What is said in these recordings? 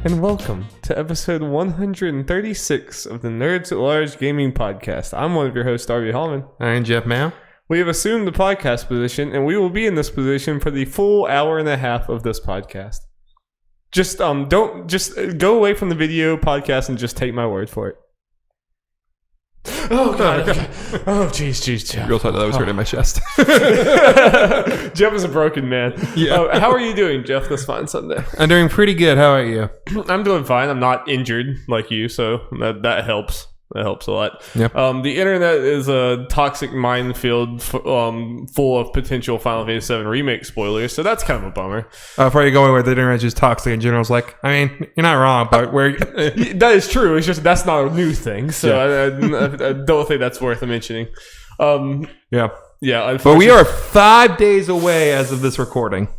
and welcome to episode 136 of the Nerds at Large Gaming Podcast. I'm one of your hosts, Darby Hallman. I'm Jeff Mao. We have assumed the podcast position, and we will be in this position for the full hour and a half of this podcast. Just don't go away from the video podcast and just take my word for it. Oh god! Oh jeez, Jeff. Real thought that was hurting my chest. Jeff is a broken man. Yeah. How are you doing, Jeff? This fine Sunday. I'm doing pretty good. How are you? I'm doing fine. I'm not injured like you, so that helps. That helps a lot. Yep. The internet is a toxic minefield full of potential Final Fantasy VII Remake spoilers, so that's kind of a bummer. Probably going where the internet is just toxic in general. It's like, I mean, you're not wrong, but where that is true. It's just that's not a new thing, so yeah. I don't think that's worth mentioning. Yeah. But we are 5 days away as of this recording.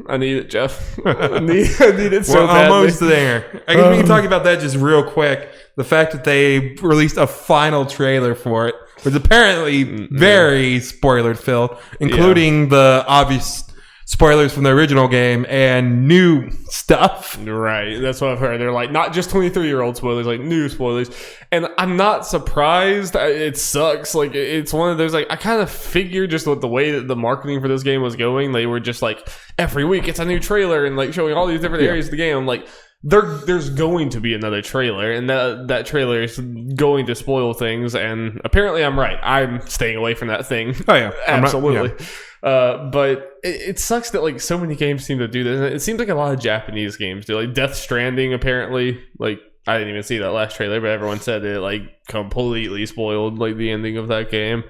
I need it, Jeff. I need it so badly. We're almost there. I guess we can talk about that just real quick. The fact that they released a final trailer for it was apparently very spoiler-filled, including the obvious spoilers from the original game and new stuff. Right, that's what I've heard. They're like, not just 23-year-old spoilers, like new spoilers. And I'm not surprised. It sucks. Like, it's one of those, like, I kind of figured just with the way that the marketing for this game was going, they were just like, every week it's a new trailer and like showing all these different areas of the game. I'm like, there's going to be another trailer, and that trailer is going to spoil things, and apparently I'm right. I'm staying away from that thing. Oh yeah, absolutely. But it sucks that like so many games seem to do this. It seems like a lot of Japanese games do. Like Death Stranding, apparently, like I didn't even see that last trailer, but everyone said it like completely spoiled like the ending of that game,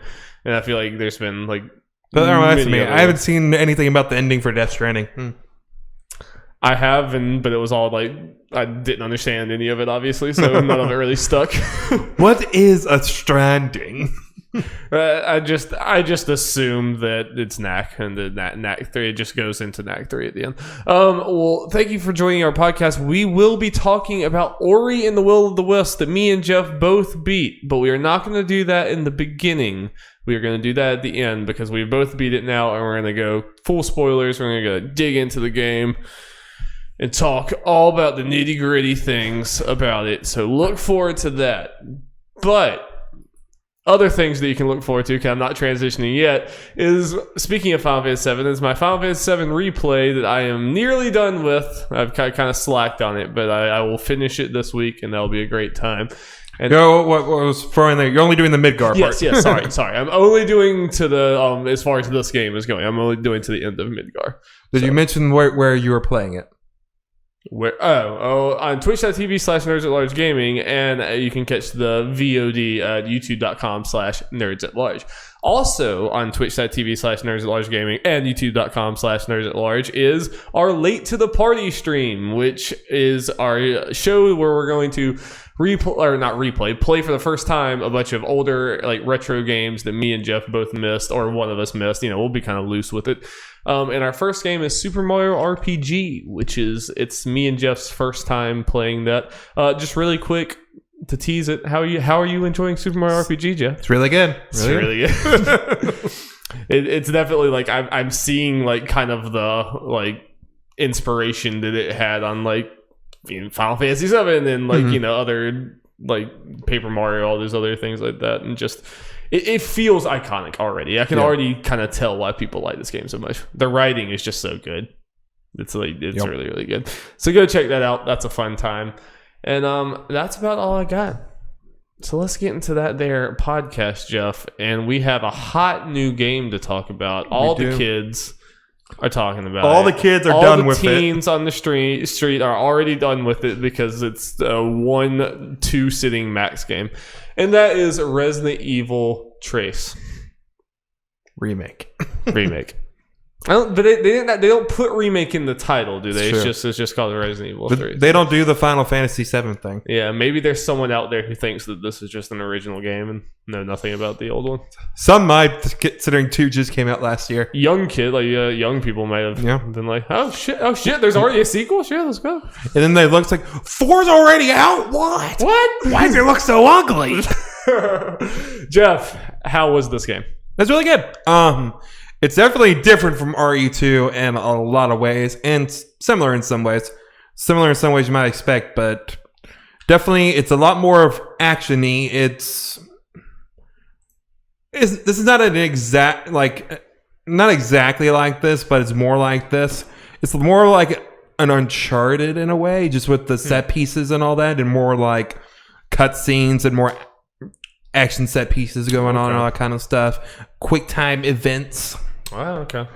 and I feel like there's been like. But that reminds me, I haven't seen anything about the ending for Death Stranding. I have, but it was all like I didn't understand any of it, obviously, so none of it really stuck. What is a stranding? I just assumed that it's Knack, and that Knack 3 just goes into Knack 3 at the end. Well, thank you for joining our podcast. We will be talking about Ori and the Will of the Wisps that me and Jeff both beat, but we are not going to do that in the beginning. We are going to do that at the end because we both beat it now, and we're going to go full spoilers. We're going to go dig into the game and talk all about the nitty-gritty things about it. So look forward to that. But other things that you can look forward to, because I'm not transitioning yet, is, speaking of Final Fantasy VII, is my Final Fantasy VII replay that I am nearly done with. I've kind of slacked on it, but I will finish it this week, and that'll be a great time. And what was throwing there? You're only doing the Midgar part. Yes, sorry. I'm only doing to the, as far as this game is going, I'm only doing to the end of Midgar. Did you mention where you were playing it? Where on twitch.tv/nerdsatlargegaming, and you can catch the VOD at youtube.com/nerdsatlarge. Also on twitch.tv/nerdsatlargegaming and youtube.com/nerdsatlarge is our Late to the Party stream, which is our show where we're going to play for the first time a bunch of older like retro games that me and Jeff both missed, or one of us missed. We'll be kind of loose with it. And our first game is Super Mario RPG, which it's me and Jeff's first time playing that. Just really quick to tease it, how are you enjoying Super Mario RPG, Jeff? It's really good. It's really good. It's definitely like I'm seeing like kind of the like inspiration that it had on like Final Fantasy VII and like other like Paper Mario, all those other things like that, and just. It feels iconic already. I can already kind of tell why people like this game so much. The writing is just so good. It's really, really good. So go check that out. That's a fun time. And that's about all I got. So let's get into that there podcast, Jeff. And we have a hot new game to talk about. All the kids are talking about all the kids are done with it. All the teens on the street are already done with it because it's a 1-2 sitting max game. And that is Resident Evil Trace. Remake. But they don't put remake in the title, do they? It's just called Resident Evil 3. They don't do the Final Fantasy VII thing. Yeah, maybe there's someone out there who thinks that this is just an original game and know nothing about the old one. Some might, considering 2 just came out last year. Young people might have been like, oh shit, there's already a sequel? Sure, let's go. And then they look like, 4's already out? What? Why does it look so ugly? Jeff, how was this game? That's really good. it's definitely different from RE2 in a lot of ways, and similar in some ways. Similar in some ways you might expect, but definitely it's a lot more of action-y. This is not an exact, like, not exactly like this, but it's more like this. It's more like an Uncharted in a way, just with the set pieces and all that, and more like cutscenes and more action set pieces going on and all that kind of stuff. Quick time events. Oh, okay.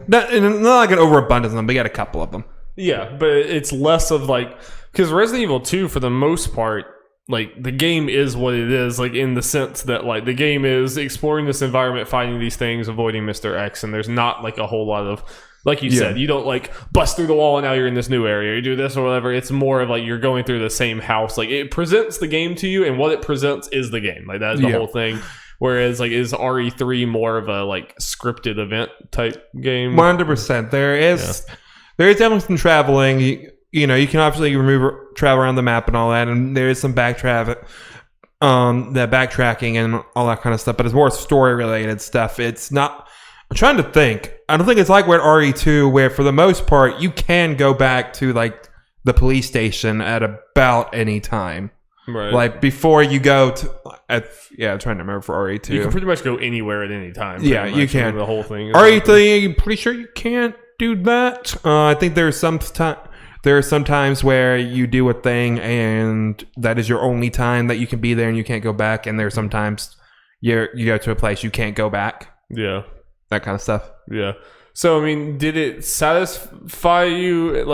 Not like an overabundance of them, but you got a couple of them. Yeah, but it's less of like, because Resident Evil 2, for the most part, like, the game is what it is, like, in the sense that, like, the game is exploring this environment, finding these things, avoiding Mr. X, and there's not, like, a whole lot of, like you said, you don't, like, bust through the wall and now you're in this new area, you do this or whatever. It's more of, like, you're going through the same house. Like, it presents the game to you, and what it presents is the game. Like, that's the whole thing. Whereas, like, is RE3 more of a, like, scripted event type game? 100%. There is definitely some traveling. You know, you can obviously travel around the map and all that, and there is some backtracking and all that kind of stuff, but it's more story related stuff. It's not. I'm trying to think. I don't think it's like with RE2, where for the most part you can go back to like the police station at about any time. Right. Like before you go to. I'm trying to remember for RE2. You can pretty much go anywhere at any time. Yeah, you can. The whole thing. RE3, I'm pretty sure you can't do that. I think there are some times where you do a thing and that is your only time that you can be there and you can't go back. And there's sometimes you go to a place you can't go back. Yeah. That kind of stuff. Yeah. So, I mean, did it satisfy you?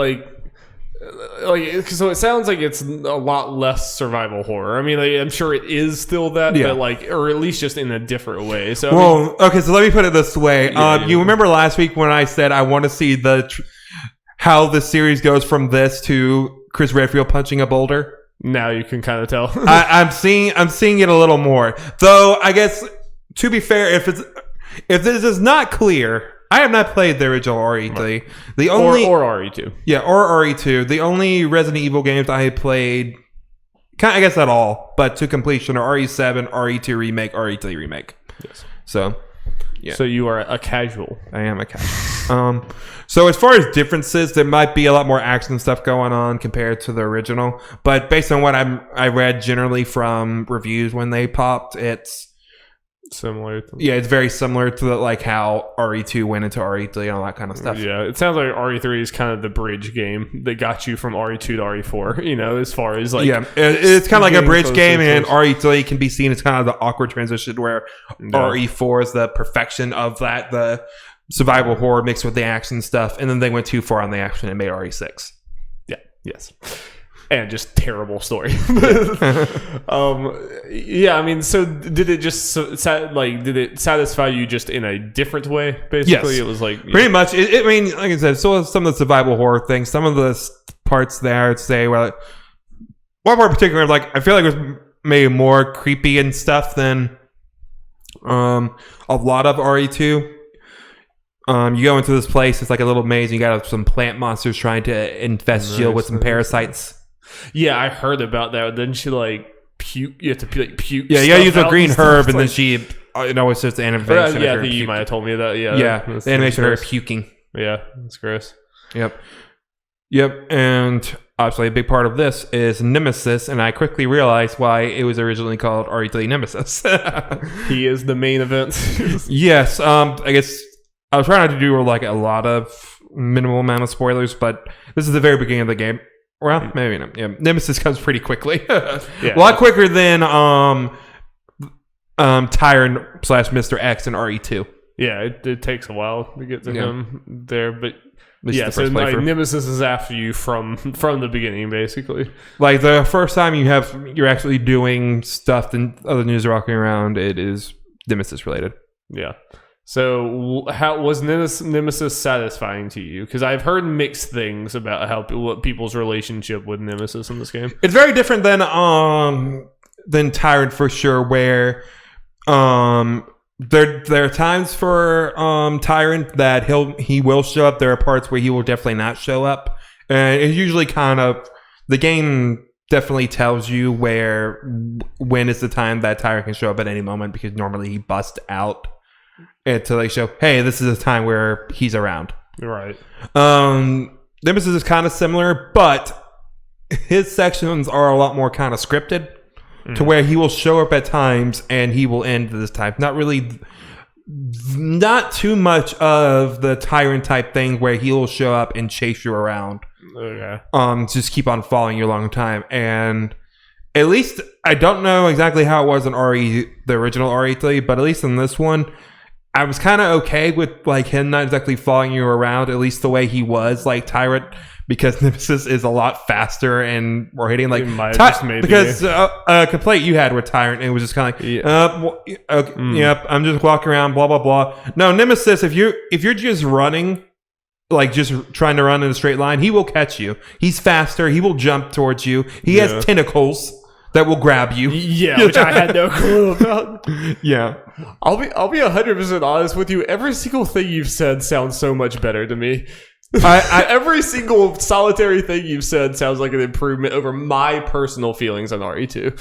So it sounds like it's a lot less survival horror. I mean, like, I'm sure it is still that, but like, or at least just in a different way. So, okay. So let me put it this way. You remember last week when I said I want to see how the series goes from this to Chris Redfield punching a boulder? Now you can kind of tell. I'm seeing it a little more. Though I guess, to be fair, if this is not clear, I have not played the original RE3. The only or RE2. Yeah, or RE2. The only Resident Evil games I had played, I guess at all, but to completion, are RE7, RE2 remake, RE3 remake. Yes. So, yeah. So you are a casual. I am a casual. So as far as differences, there might be a lot more action stuff going on compared to the original. But based on what I read generally from reviews when they popped, it's similar. It's very similar to like how RE2 went into RE3 and all that kind of stuff. Yeah, it sounds like RE3 is kind of the bridge game that got you from RE2 to RE4. You know, as far as like it's kind of like a bridge game, and RE3 can be seen as kind of the awkward transition where RE4 is the perfection of that, the survival horror mixed with the action stuff, and then they went too far on the action and made RE6. Yeah. Yes. And just terrible story. I mean, so did it just did it satisfy you just in a different way? Basically, yes. It was like pretty much. I mean, like I said, so some of the survival horror things, some of the parts there, I'd say, well, one part in particular, like I feel like it was maybe more creepy and stuff than a lot of RE2. You go into this place, it's like a little maze, and you got some plant monsters trying to infest Jill with some parasites. Yeah, I heard about that. Then she like puke. You have to like puke. Yeah, you gotta use a green herb, and then she. It always says the animation. I think you might have told me that. Yeah, the animation of her puking. Yeah, that's gross. Yep. And obviously, a big part of this is Nemesis, and I quickly realized why it was originally called RE3 Nemesis. He is the main event. Yes. I guess I was trying not to do like a lot of minimal amount of spoilers, but this is the very beginning of the game. Well, maybe not. Yeah, Nemesis comes pretty quickly. A lot quicker than Tyrant / Mr. X in RE2. Yeah, it takes a while to get to him there, but so like, Nemesis is after you from the beginning, basically. Like the first time you're actually doing stuff and other news are walking around, it is Nemesis related. Yeah. So, how was Nemesis satisfying to you? Because I've heard mixed things about what people's relationship with Nemesis in this game. It's very different than Tyrant for sure. Where there are times for Tyrant that he will show up. There are parts where he will definitely not show up, and it's usually kind of the game definitely tells you when is the time that Tyrant can show up at any moment, because normally he busts out and to like show, hey, this is a time where he's around. Right. Nemesis is kind of similar, but his sections are a lot more kind of scripted to where he will show up at times and he will end this time. Not too much of the tyrant type thing where he will show up and chase you around. Okay. Just keep on following you a long time. And at least, I don't know exactly how it was in the original RE3, but at least in this one, I was kind of okay with like him not exactly following you around, at least the way he was like Tyrant, because Nemesis is a lot faster and more hitting. Like because a complaint you had with Tyrant, it was just kind of like, yep, I'm just walking around, blah blah blah. No, Nemesis, if you're just running, like just trying to run in a straight line, he will catch you. He's faster. He will jump towards you. He has tentacles that will grab you. Yeah, which I had no clue about. Yeah. I'll be 100% honest with you. Every single thing you've said sounds so much better to me. Every single solitary thing you've said sounds like an improvement over my personal feelings on RE2.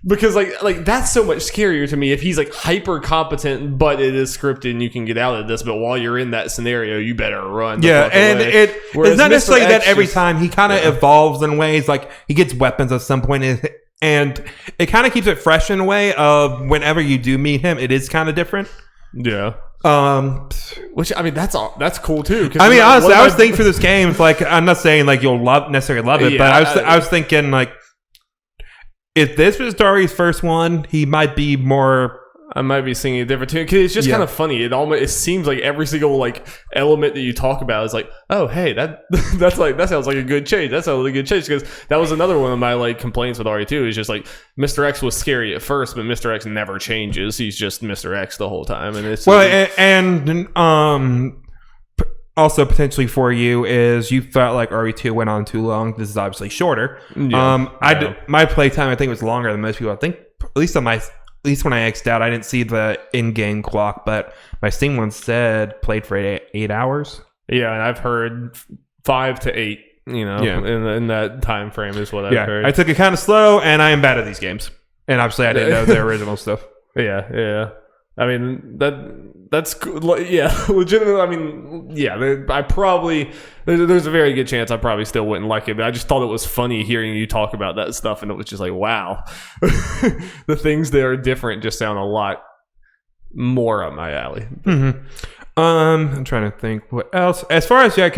Because like that's so much scarier to me if he's like hyper competent, but it is scripted and you can get out of this. But while you're in that scenario, you better run. Yeah, and it's not necessarily that every time. He kind of evolves in ways, like he gets weapons at some point. And it kind of keeps it fresh in a way of whenever you do meet him, it is kind of different. Yeah. Which I mean, that's cool too. I mean, honestly, I was thinking for this game, it's like I'm not saying like you'll necessarily love it, but I was thinking like if this was Dari's first one, he might be more. I might be singing a different tune because it's just kind of funny. It seems like every single like element that you talk about is like, oh hey, that sounds like a good change. That sounds like a good change because that was another one of my like complaints with RE2 is just like Mr. X was scary at first, but Mr. X never changes. He's just Mr. X the whole time, and it's also potentially for you is you felt like RE2 went on too long. This is obviously shorter. My playtime I think was longer than most people. I think at least when I X'd out, I didn't see the in-game clock, but my Steam one said played for 8 hours. Yeah, and I've heard 5 to 8, in that time frame is what I've heard. I took it kind of slow, and I am bad at these games. And obviously, I didn't know the original stuff. Yeah. I mean, that's cool. Yeah, legitimately. I mean, yeah, I probably there's a very good chance I probably still wouldn't like it, but I just thought it was funny hearing you talk about that stuff, and it was just like, wow, the things that are different just sound a lot more up my alley. Mm-hmm. I'm trying to think what else. As far as it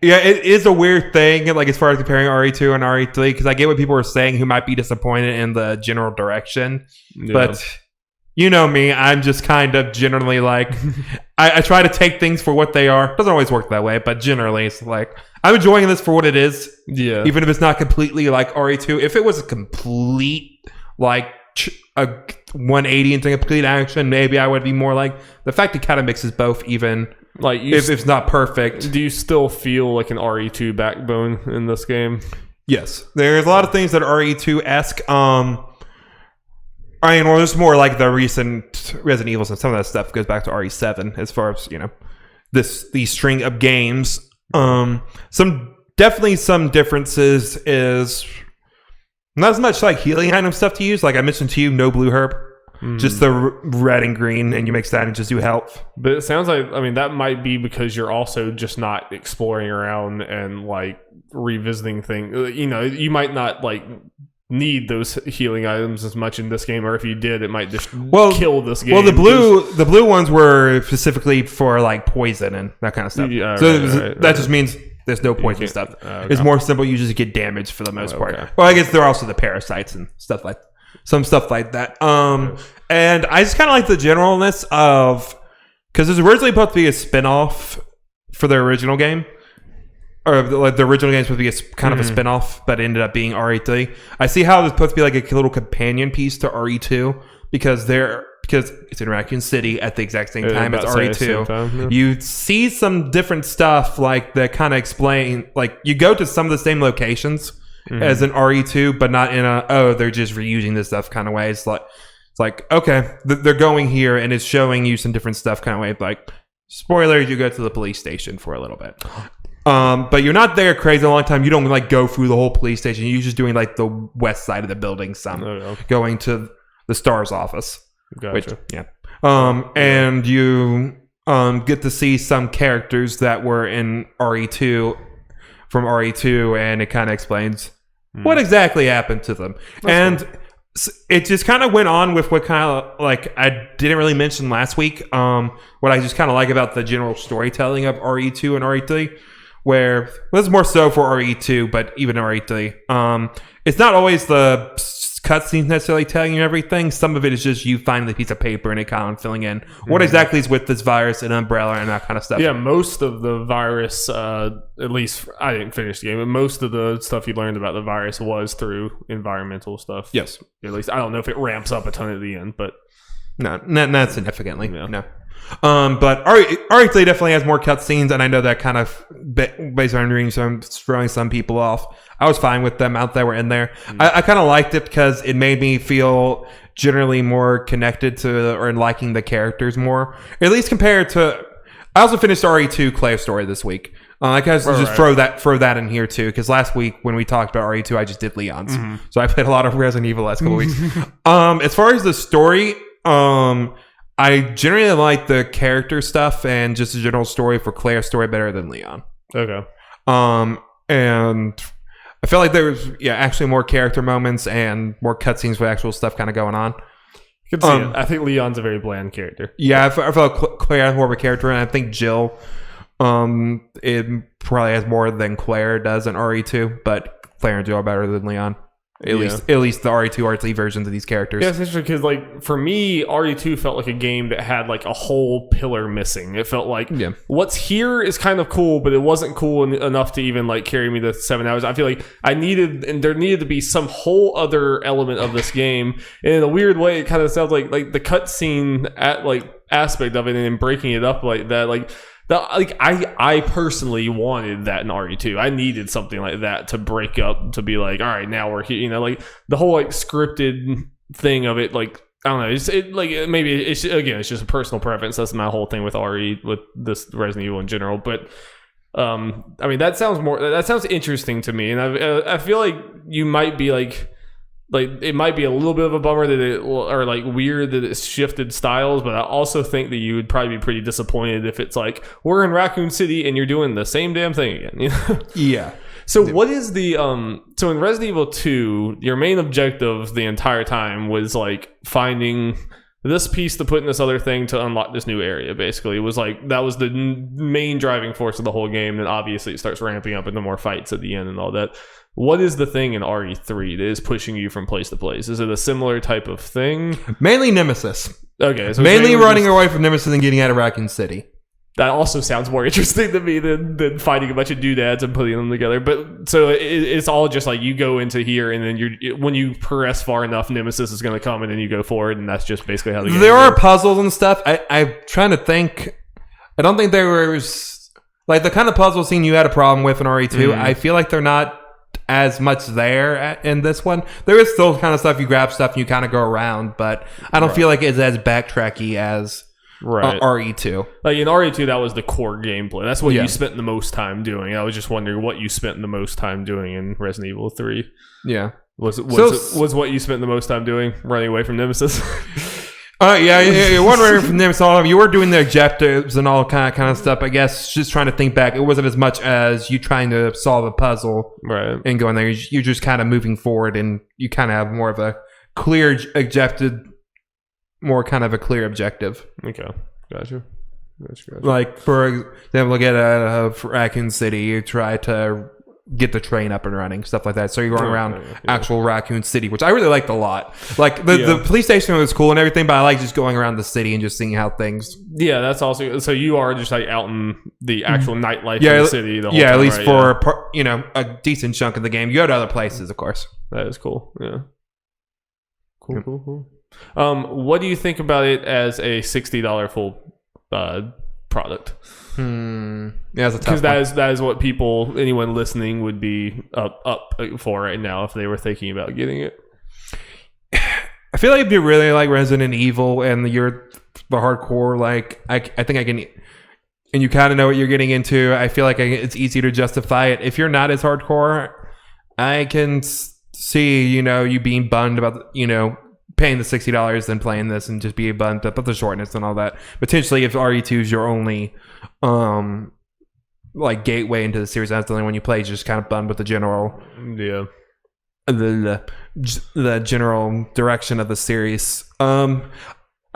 is a weird thing. Like as far as comparing RE2 and RE3, because I get what people are saying who might be disappointed in the general direction, but. You know me, I'm just kind of generally like, I try to take things for what they are. Doesn't always work that way, but generally it's like, I'm enjoying this for what it is. Yeah. Even if it's not completely like RE2. If it was a complete, like, a 180 into complete action, maybe I would be more like, the fact it kind of mixes both even, like, if it's not perfect. Do you still feel like an RE2 backbone in this game? Yes. There's a lot of things that are RE2-esque. I mean, well, there's more like the recent Resident Evil and some of that stuff goes back to RE7 as far as, these string of games. Some differences is not as much like healing item stuff to use. Like I mentioned to you, no blue herb. Just the red and green, and you mix that and just do health. But it sounds like, I mean, that might be because you're also just not exploring around and like revisiting things. You might not like need those healing items as much in this game, or if you did, it might just kill this game. Well, the blue ones were specifically for like poison and that kind of stuff. Yeah, that just means there's no poison stuff. Okay. It's more simple. You just get damage for the most part. Well, I guess there are also the parasites and stuff like that. And I just kind of like the generalness of, because it was originally supposed to be a spin-off for the original game. Or like the original game was supposed to be kind of a spin-off, but it ended up being RE3. I see how it's supposed to be like a little companion piece to RE2 because it's in Raccoon City at the exact same time as RE2. Time, yeah. You see some different stuff like that kind of explain, like you go to some of the same locations as in RE2, but not in they're just reusing this stuff kind of way. It's like okay, they're going here and it's showing you some different stuff kind of way. Like spoiler, you go to the police station for a little bit. But you're not there crazy a long time. You don't like go through the whole police station. You're just doing like the west side of the building, going to the STARS office. Gotcha. Which, And you get to see some characters that were in RE2 from RE2, and it kind of explains what exactly happened to them. That's cool. It just kind of went on with what kind of like I didn't really mention last week. What I just kind of like about the general storytelling of RE2 and RE3, where this is more so for RE2, but even RE3. It's not always the cutscenes necessarily telling you everything. Some of it is just you finding the piece of paper and it kind of filling in what exactly is with this virus and Umbrella and that kind of stuff. Yeah, most of the virus, at least I didn't finish the game, but most of the stuff you learned about the virus was through environmental stuff. Yes. At least I don't know if it ramps up a ton at the end, but no, not significantly. No. But RE3 definitely has more cutscenes, and I know that kind of based on reading throwing some people off. I was fine with them out that were in there. I kind of liked it because it made me feel generally more connected to or liking the characters more, at least compared to. I also finished RE2 Claire Story this week. I guess just throw that in here too, because last week when we talked about RE2, I just did Leon's, so I played a lot of Resident Evil last couple weeks. As far as the story, I generally like the character stuff and just the general story for Claire's story better than Leon. Okay. And I felt like there was actually more character moments and more cutscenes with actual stuff kind of going on. You can see it. I think Leon's a very bland character. Yeah, I felt Claire has more of a character, and I think Jill, it probably has more than Claire does in RE2, but Claire and Jill are better than Leon. At least the RE2, RE3 versions of these characters. Yeah, it's interesting because, like, for me, RE2 felt like a game that had, like, a whole pillar missing. It felt like what's here is kind of cool, but it wasn't cool enough to even, like, carry me the 7 hours. I feel like there needed to be some whole other element of this game. And in a weird way, it kind of sounds like the cutscene aspect of it and then breaking it up like that, I personally wanted that in RE2. I needed something like that to break up, to be like, all right, now we're here. You know, like the whole like scripted thing of it. Like I don't know. Maybe it's just a personal preference. That's my whole thing with with this Resident Evil in general. But I mean, that sounds interesting to me, and I feel like you might be like it might be a little bit of a bummer or like weird that it's shifted styles, but I also think that you would probably be pretty disappointed if it's like, we're in Raccoon City and you're doing the same damn thing again. You know? Yeah. So what is the so in Resident Evil 2, your main objective the entire time was like finding this piece to put in this other thing to unlock this new area. Basically, it was like that was the main driving force of the whole game. And obviously, it starts ramping up into more fights at the end and all that. What is the thing in RE3 that is pushing you from place to place? Is it a similar type of thing? Mainly Nemesis. Okay, so mainly running away from Nemesis and getting out of Raccoon City. That also sounds more interesting to me than fighting a bunch of doodads and putting them together. But so it's all just like you go into here, and then when you press far enough, Nemesis is going to come, and then you go forward, and that's just basically how the game there are puzzles and stuff. I'm trying to think. I don't think there was like the kind of puzzle scene you had a problem with in RE2. I feel like they're not as much there in this one. There is still kind of stuff you grab stuff and you kind of go around, but I don't feel like it's as backtracky as RE2. Like in RE2, that was the core gameplay. That's what you spent the most time doing. I was just wondering what you spent the most time doing in Resident Evil 3. Yeah. Was what you spent the most time doing running away from Nemesis? You weren't running from Nemesis. You were doing the objectives and all kind of stuff. I guess just trying to think back, it wasn't as much as you trying to solve a puzzle and going there. You're just kind of moving forward, and you kind of have more of a clear objective. Okay, gotcha. Like for example, look at Raccoon City. You try to get the train up and running, stuff like that. So you're going around actual Raccoon City, which I really liked a lot. Like the police station was cool and everything, but I like just going around the city and just seeing how things. Yeah, that's also so you are just like out in the actual nightlife in the city. The whole time, at least for a decent chunk of the game. You go to other places, of course. That is cool. Yeah. Cool. What do you think about it as a $60 full product? Yeah, because that is what anyone listening would be up for right now if they were thinking about getting it. I feel like if you really like Resident Evil and you're the hardcore, like I think I can, and you kind of know what you're getting into, I feel like it's easy to justify it. If you're not as hardcore, I can see you being bummed about paying the $60 than playing this and just be bumped up with the shortness and all that. Potentially, if RE2 is your only like gateway into the series, that's the only one you play, just kind of bummed with the general the general direction of the series. I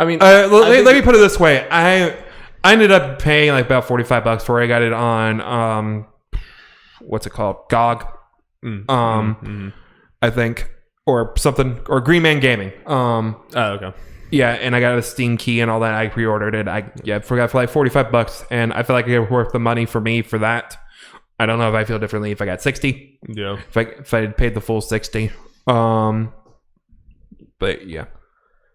mean, let me put it this way. I ended up paying like about $45 for it. I got it on what's it called? GOG. I think, or something, or Green Man Gaming. okay. Yeah, and I got a Steam key and all that. I pre-ordered it. I forgot for like $45, and I feel like it was worth the money for me for that. I don't know if I feel differently if I got 60. Yeah. If I had paid the full 60. But yeah.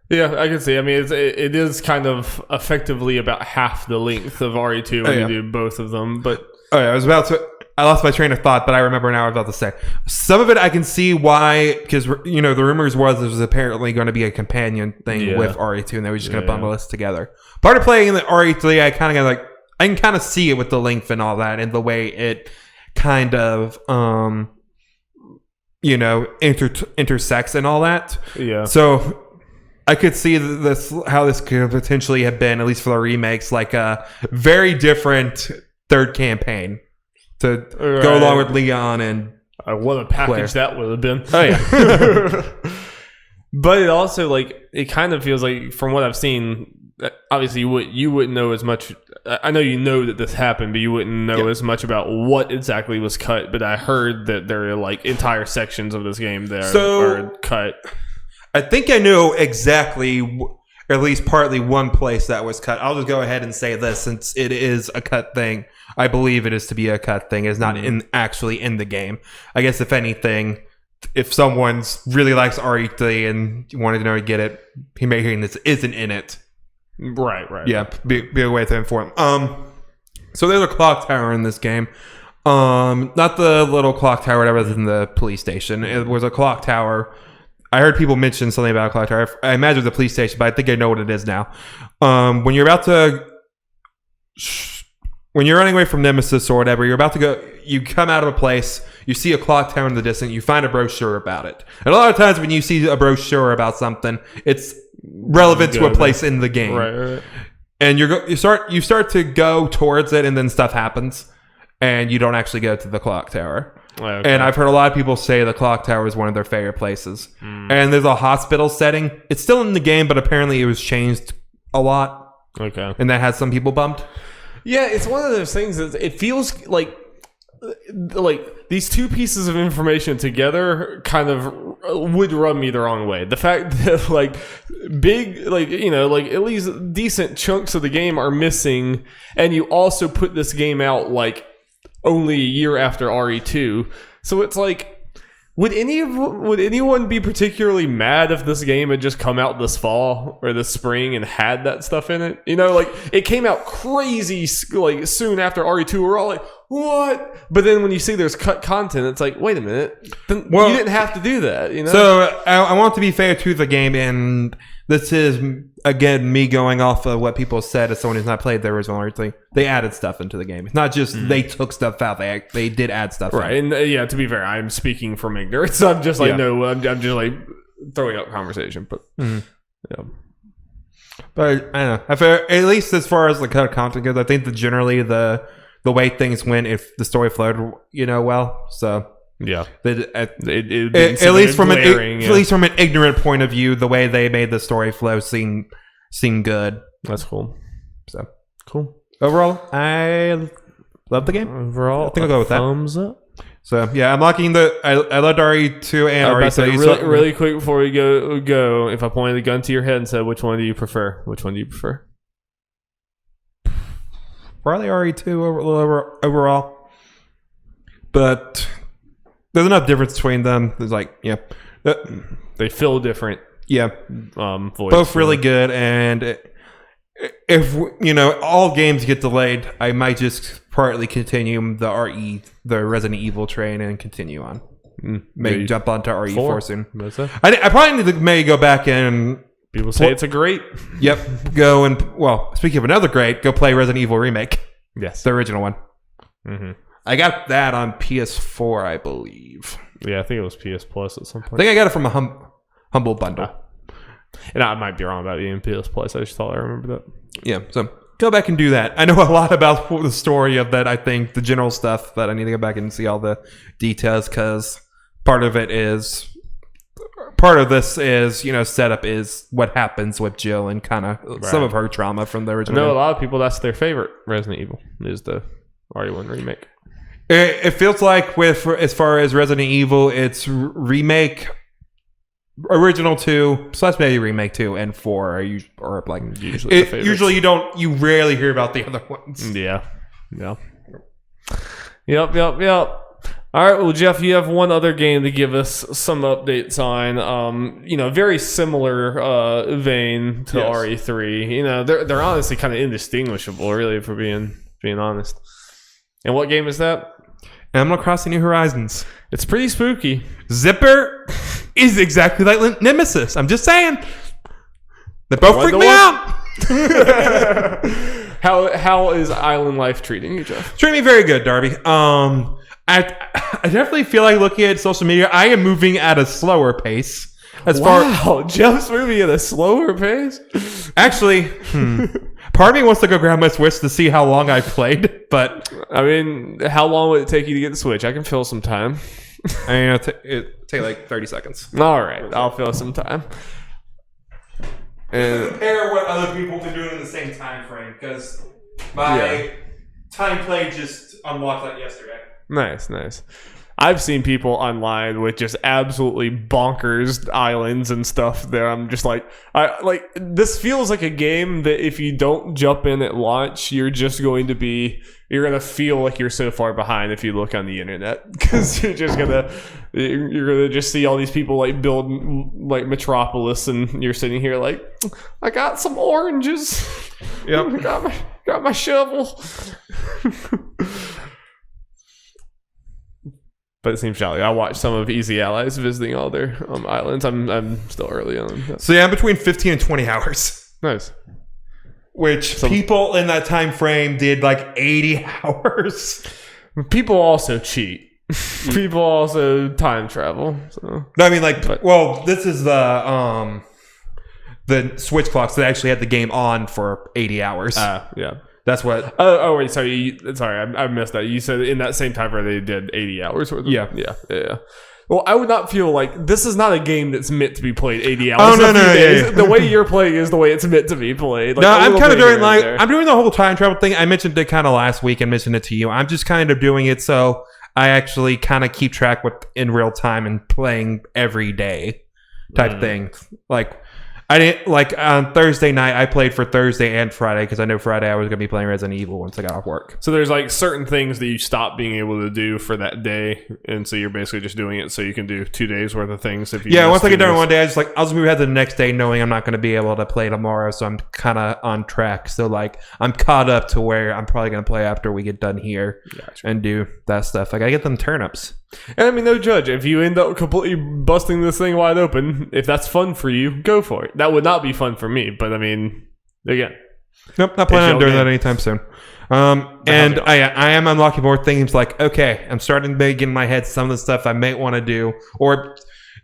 Yeah, I can see. I mean, it is kind of effectively about half the length of RE2 when you do both of them. But I lost my train of thought, but I remember now what I was about to say. Some of it I can see why, because the rumors was apparently going to be a companion thing with RE2, and they were just going to bundle us together. Part of playing the RE3, I can kind of see it with the length and all that, and the way it kind of intersects and all that. Yeah. So I could see how this could potentially have been, at least for the remakes, like a very different third campaign to go along with Leon and what a package Claire. That would have been. Oh yeah. But it also, it kind of feels like, from what I've seen, obviously you wouldn't know as much. I know you know that this happened, but you wouldn't know as much about what exactly was cut. But I heard that there are entire sections of this game that are cut. I think I know exactly, or at least partly, one place that was cut. I'll just go ahead and say this, since it is a cut thing. I believe it is to be a cut thing. It's not actually in the game. I guess if anything, if someone's really likes RE3 and wanted to know to get it, he may hear this isn't in it. Right. Yeah, be a way to inform. So there's a clock tower in this game. Not the little clock tower that was in the police station. It was a clock tower. I heard people mention something about a clock tower. I imagine it was a police station, but I think I know what it is now. When you're about to... When you're running away from Nemesis or whatever, you're about to go... You come out of a place, you see a clock tower in the distance, you find a brosthure about it. And a lot of times when you see a brochure about something, it's relevant to a place in the game. Right. And you start to go towards it, and then stuff happens, and you don't actually go to the clock tower. Okay. And I've heard a lot of people say the clock tower is one of their favorite places. And there's a hospital setting. It's still in the game, but apparently it was changed a lot. Okay. And that has some people bumped. Yeah, it's one of those things that it feels like these two pieces of information together kind of would rub me the wrong way. The fact that at least decent chunks of the game are missing, and you also put this game out only a year after RE2. So it's would anyone be particularly mad if this game had just come out this fall or this spring and had that stuff in it? It came out crazy soon after RE2. We're all like, what? But then when you see there's cut content, it's like, wait a minute. You didn't have to do that, So I want to be fair to the game, and this is, again, me going off of what people said as someone who's not played the original RE3. They added stuff into the game. It's not just they took stuff out. They did add stuff right. in. And to be fair, I'm speaking from ignorance. I'm just no, I'm just throwing out conversation. But yeah. But I don't know. At least as far as the cut content goes, I think that generally the way things went, if the story flowed, well. So yeah, at least from an ignorant point of view, the way they made the story flow seemed good. That's cool. So cool. Overall, I love the game. Overall, I think I'll go with that. Thumbs up. So yeah, I'm locking I loved RE2 and RE3. Really quick before we go, if I pointed the gun to your head and said, which one do you prefer? Probably RE2 overall, but there's enough difference between them. There's they feel different. Yeah, voice, both really good. And if all games get delayed, I might just partly continue the Resident Evil train and continue on. Maybe jump onto RE4 soon. I probably need to maybe go back and. People say it's a great. Yep. Go and, speaking of another great, go play Resident Evil Remake. Yes. The original one. Mm-hmm. I got that on PS4, I believe. Yeah, I think it was PS Plus at some point. I think I got it from a Humble Bundle. And I might be wrong about EM PS Plus. I just thought I remember that. Yeah, so go back and do that. I know a lot about the story of that. I think the general stuff, but I need to go back and see all the details because part of this is, setup is what happens with Jill and kind of some of her trauma from the original. I know a lot of people, that's their favorite Resident Evil, is the RE1 remake. It feels like as far as Resident Evil, it's remake, original 2 / maybe remake 2 and 4 are like usually the usually you rarely hear about the other ones. Yeah. Yep. All right, well, Jeff, you have one other game to give us some updates on. Very similar vein to RE3. They're honestly kind of indistinguishable, really, if we're being honest. And what game is that? Animal Crossing New Horizons. It's pretty spooky. Zipper is exactly like Nemesis. I'm just saying. They both freak me out. How is island life treating you, Jeff? Treating me very good, Darby. I definitely feel like looking at social media, I am moving at a slower pace. Jeff's moving at a slower pace? Actually, part of me wants to go grab my Switch to see how long I played, but... I mean, how long would it take you to get the Switch? I can fill some time. It take like 30 seconds. All right, I'll fill some time. And compare what other people have been doing in the same time frame, because my time play just unlocked like yesterday. Nice. I've seen people online with just absolutely bonkers islands and stuff there. I'm just like, this feels like a game that if you don't jump in at launch, you're going to feel like you're so far behind if you look on the internet, because you're gonna just see all these people like build like Metropolis, and you're sitting here like, I got some oranges. Yep. got my shovel. But it seems jolly. I watched some of Easy Allies visiting all their islands. I'm still early on. So yeah, I'm between 15 and 20 hours. Nice. Which people in that time frame did like 80 hours. People also cheat. People also time travel. So. No, I mean this is the Switch clocks that actually had the game on for 80 hours. Yeah. That's what. Oh wait, sorry. I missed that. You said in that same time frame they did 80 hours worth of. Yeah. Well, I would not feel like this is not a game that's meant to be played 80 hours. Oh no. Yeah. The way you're playing is the way it's meant to be played. Like, no, I'm kind of doing I'm doing the whole time travel thing. I mentioned it kind of last week and mentioned it to you. I'm just kind of doing it so I actually kind of keep track in real time and playing every day type thing. Like. I didn't on Thursday night. I played for Thursday and Friday because I know Friday I was going to be playing Resident Evil once I got off work. So there's like certain things that you stop being able to do for that day, and so you're basically just doing it so you can do 2 days worth of things. If you once I get done one day, I'll just move ahead to the next day, knowing I'm not going to be able to play tomorrow, so I'm kind of on track. So I'm caught up to where I'm probably going to play after we get done here and do that stuff. I got to get them turnips. And I mean, no judge. If you end up completely busting this thing wide open, if that's fun for you, go for it. That would not be fun for me, but I mean, again. Nope, not planning on doing that anytime soon. And I am unlocking more things like, okay, I'm starting to get in my head some of the stuff I may want to do or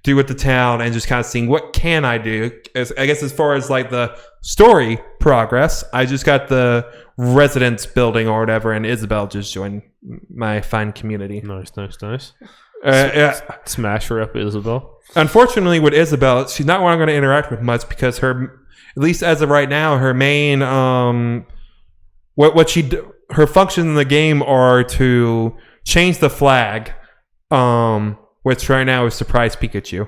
do with the town and just kind of seeing what can I do. I guess as far as like the story progress, I just got the residence building or whatever, and Isabel just joined my fine community. Nice. Smash her up, Isabel. Unfortunately, with Isabel, she's not one I'm going to interact with much because her, at least as of right now, her main her functions in the game are to change the flag, which right now is Surprise Pikachu.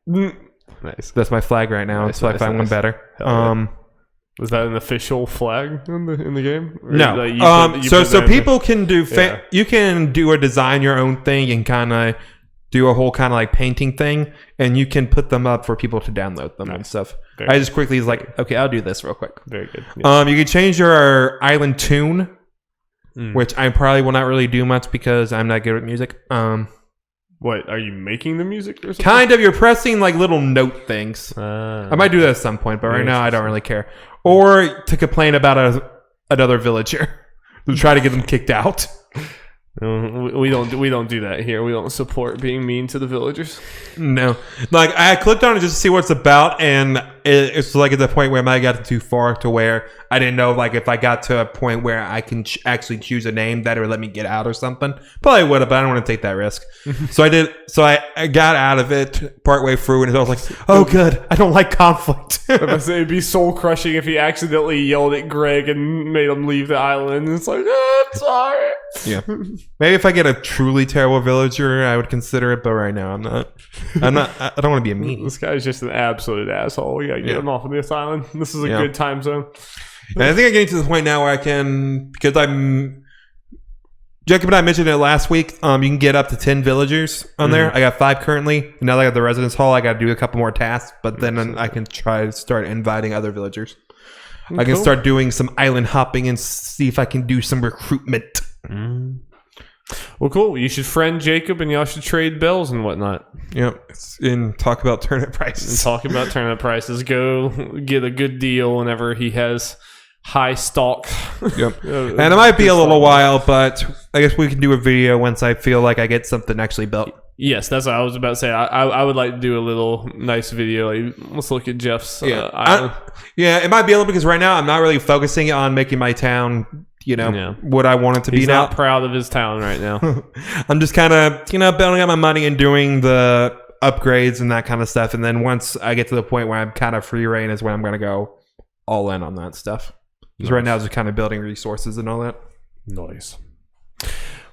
Nice. That's my flag right now. Until I find one better. Was that an official flag in the game? Or no. So people can do you can do a design your own thing and kind of do a whole kind of like painting thing, and you can put them up for people to download them and stuff. I just quickly was like, okay, I'll do this real quick. Very good. Yeah. You can change your island tune, which I probably will not really do much because I'm not good at music. What, are you making the music or something? Kind of. You're pressing like little note things. I might do that at some point, but right now I don't really care. Or to complain about another villager to try to get them kicked out. We don't do that here. We don't support being mean to the villagers. No. Like I clicked on it just to see what it's about, and it's like at the point where I might have gotten too far to where I didn't know, like, if I got to a point where I can actually choose a name that would let me get out or something. Probably would have, but I don't want to take that risk. So I did. So I got out of it partway through, and I was like, oh, good. I don't like conflict. It'd be soul crushing if he accidentally yelled at Greg and made him leave the island. It's like, oh, I'm sorry. Yeah. Maybe if I get a truly terrible villager, I would consider it, but right now I'm not. I don't want to be a meanie. This guy's just an absolute asshole. You gotta get him off of this island. This is a good time zone. And I think I'm getting to the point now where I can, because Jacob and I mentioned it last week. You can get up to 10 villagers on there. I got 5 currently. And now that I got the residence hall, I got to do a couple more tasks. But then I can try to start inviting other villagers. I can start doing some island hopping and see if I can do some recruitment. Well, cool. You should friend Jacob, and y'all should trade bells and whatnot. Yep. And talk about turnip prices. Go get a good deal whenever he has high stock. Yep. And it might be a little while, but I guess we can do a video once I feel like I get something actually built. Yes, that's what I was about to say. I would like to do a little nice video. Like, let's look at Jeff's island. It might be a little, because right now I'm not really focusing on making my town, what I want it to be now. He's not proud of his town right now. I'm just kind of, building up my money and doing the upgrades and that kind of stuff. And then once I get to the point where I'm kind of free reign is when I'm going to go all in on that stuff. Because right now, just kind of building resources and all that. Nice.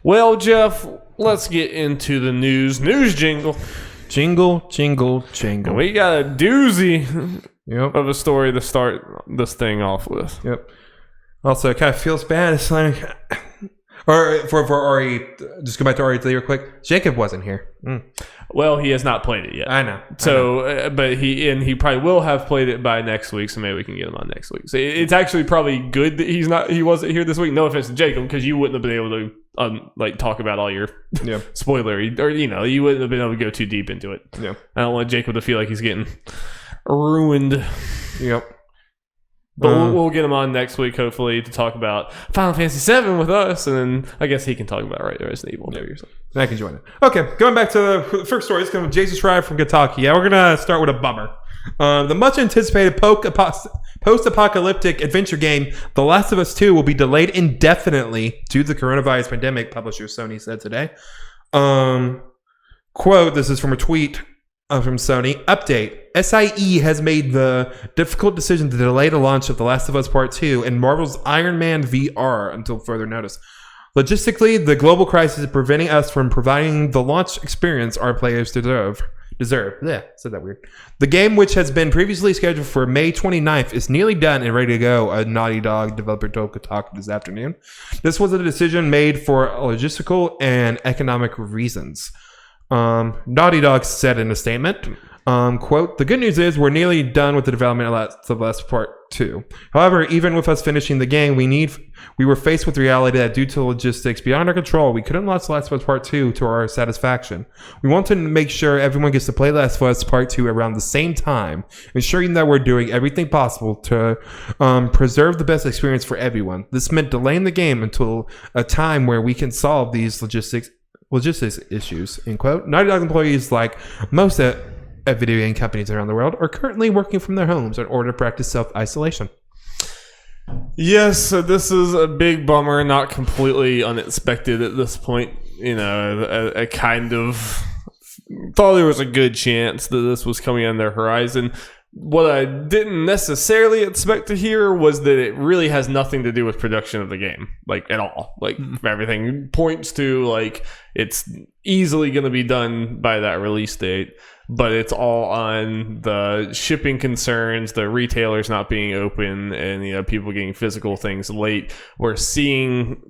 Well, Jeff, let's get into the news. News jingle. Jingle, jingle, jingle. We got a doozy of a story to start this thing off with. Yep. Also, it kind of feels bad. It's like, or for Ori, just go back to Ori real quick. Jacob wasn't here. Well, he has not played it yet. I know. So, but he probably will have played it by next week. So maybe we can get him on next week. So it's actually probably good that he wasn't here this week. No offense to Jacob, because you wouldn't have been able to talk about all your spoilery, or you wouldn't have been able to go too deep into it. Yeah. I don't want Jacob to feel like he's getting ruined. Yep. But we'll get him on next week, hopefully, to talk about Final Fantasy VII with us, and then I guess he can talk about Resident Evil maybe or something. I can join it. Okay, going back to the first story. It's coming from Jason Schreier from Kentucky. Yeah, we're going to start with a bummer. The much-anticipated post-apocalyptic adventure game, The Last of Us 2, will be delayed indefinitely due to the coronavirus pandemic, publisher Sony said today. Quote, this is from a tweet from Sony. Update. SIE has made the difficult decision to delay the launch of The Last of Us Part 2 and Marvel's Iron Man VR until further notice. Logistically, the global crisis is preventing us from providing the launch experience our players deserve. Yeah, said that weird. The game, which has been previously scheduled for May 29th, is nearly done and ready to go, a Naughty Dog developer told Kotaku this afternoon. This was a decision made for logistical and economic reasons. Naughty Dog said in a statement, quote, the good news is we're nearly done with the development of Last of Us Part 2. However, even with us finishing the game, we were faced with the reality that due to logistics beyond our control, we couldn't launch Last of Us Part 2 to our satisfaction. We want to make sure everyone gets to play Last of Us Part 2 around the same time, ensuring that we're doing everything possible to preserve the best experience for everyone. This meant delaying the game until a time where we can solve these logistics issues, end quote. Naughty Dog employees, like most at video game companies around the world, are currently working from their homes in order to practice self-isolation. Yes, so this is a big bummer, not completely unexpected at this point. I kind of thought there was a good chance that this was coming on their horizon. What I didn't necessarily expect to hear was that it really has nothing to do with production of the game, at all. Everything points to, it's easily going to be done by that release date, but it's all on the shipping concerns, the retailers not being open, and, people getting physical things late. We're seeing,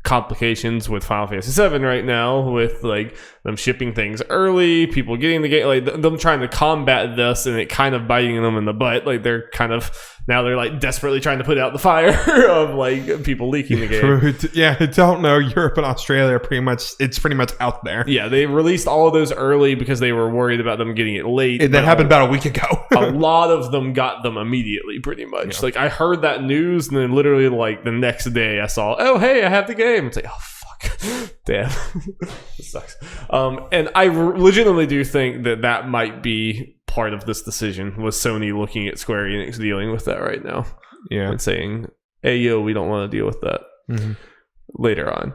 complications with Final Fantasy VII right now, with them shipping things early, people getting the game, them trying to combat this, and it kind of biting them in the butt. They're kind of now they're desperately trying to put out the fire of people leaking the game. Yeah, I don't know. Europe and Australia are it's pretty much out there. Yeah, they released all of those early because they were worried about them getting it late. That happened about a week ago. A lot of them got them immediately, pretty much. Yeah. I heard that news, and then literally the next day I saw, oh hey, I have the game. It's oh fuck, damn, this sucks. And I legitimately do think that might be part of this decision was Sony looking at Square Enix dealing with that right now. Yeah. And saying, hey, yo, we don't want to deal with that later on.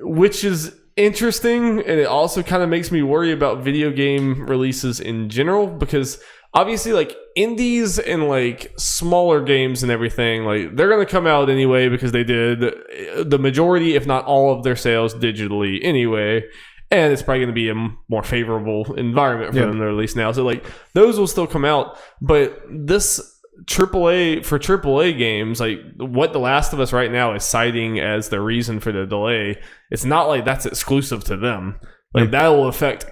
Which is interesting, and it also kind of makes me worry about video game releases in general, because obviously, like, indies and, like, smaller games and everything, like, they're going to come out anyway because they did the majority, if not all of their sales digitally anyway. And it's probably going to be a more favorable environment for them to release now. So, like, those will still come out. But this AAA games, like what The Last of Us right now is citing as the reason for the delay, it's not like that's exclusive to them. Like, that will affect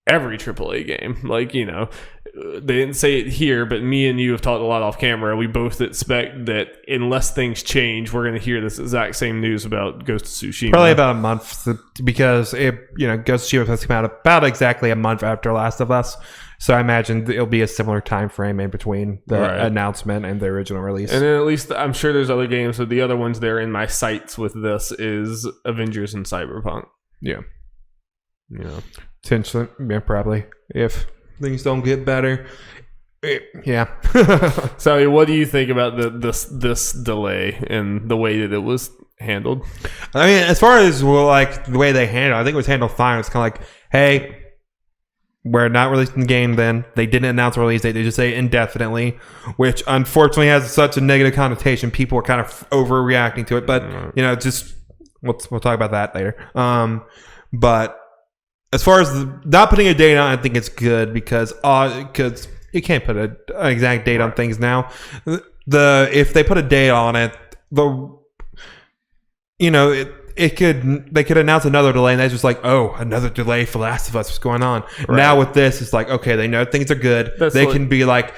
every AAA game. Like, you know, they didn't say it here, but me and you have talked a lot off camera. We both expect that unless things change, we're going to hear this exact same news about Ghost of Tsushima. Probably about a month, because Ghost of Tsushima has come out about exactly a month after Last of Us. So I imagine it'll be a similar time frame in between the announcement and the original release. And then at least I'm sure there's other games, but the other ones that are in my sights with this is Avengers and Cyberpunk. Yeah. Potentially, probably. If things don't get better. So what do you think about this delay and the way that it was handled? I mean, as far as like the way they handled it, I think it was handled fine. It's kind of like, hey, we're not releasing the game then. They didn't announce a release date. They just say indefinitely, which unfortunately has such a negative connotation. People are kind of overreacting to it. But, just we'll talk about that later. But as far as not putting a date on, I think it's good because you can't put an exact date on things now. If they put a date on it, they could announce another delay, and that's just like, oh, another delay for Last of Us. What's going on? Right. Now with this, it's like, okay, they know things are good. Can be like,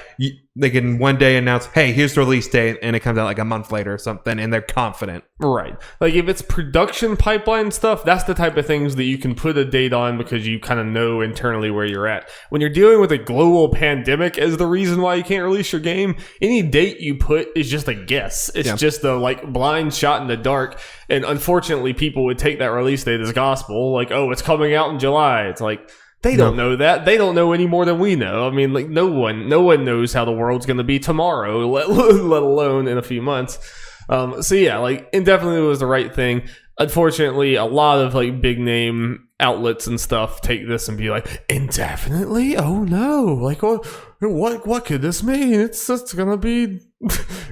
they can one day announce, hey, here's the release date, and it comes out like a month later or something, and they're confident. Right. Like, if it's production pipeline stuff, that's the type of things that you can put a date on because you kind of know internally where you're at. When you're dealing with a global pandemic as the reason why you can't release your game, any date you put is just a guess. It's just a, like, blind shot in the dark, and unfortunately, people would take that release date as gospel, like, oh, it's coming out in July. It's like, they don't know that. They don't know any more than we know. I mean, like, no one knows how the world's going to be tomorrow, let alone in a few months. So yeah, like, indefinitely was the right thing. Unfortunately, a lot of like big name outlets and stuff take this and be like, indefinitely? Oh no! Like, what could this mean? It's gonna be,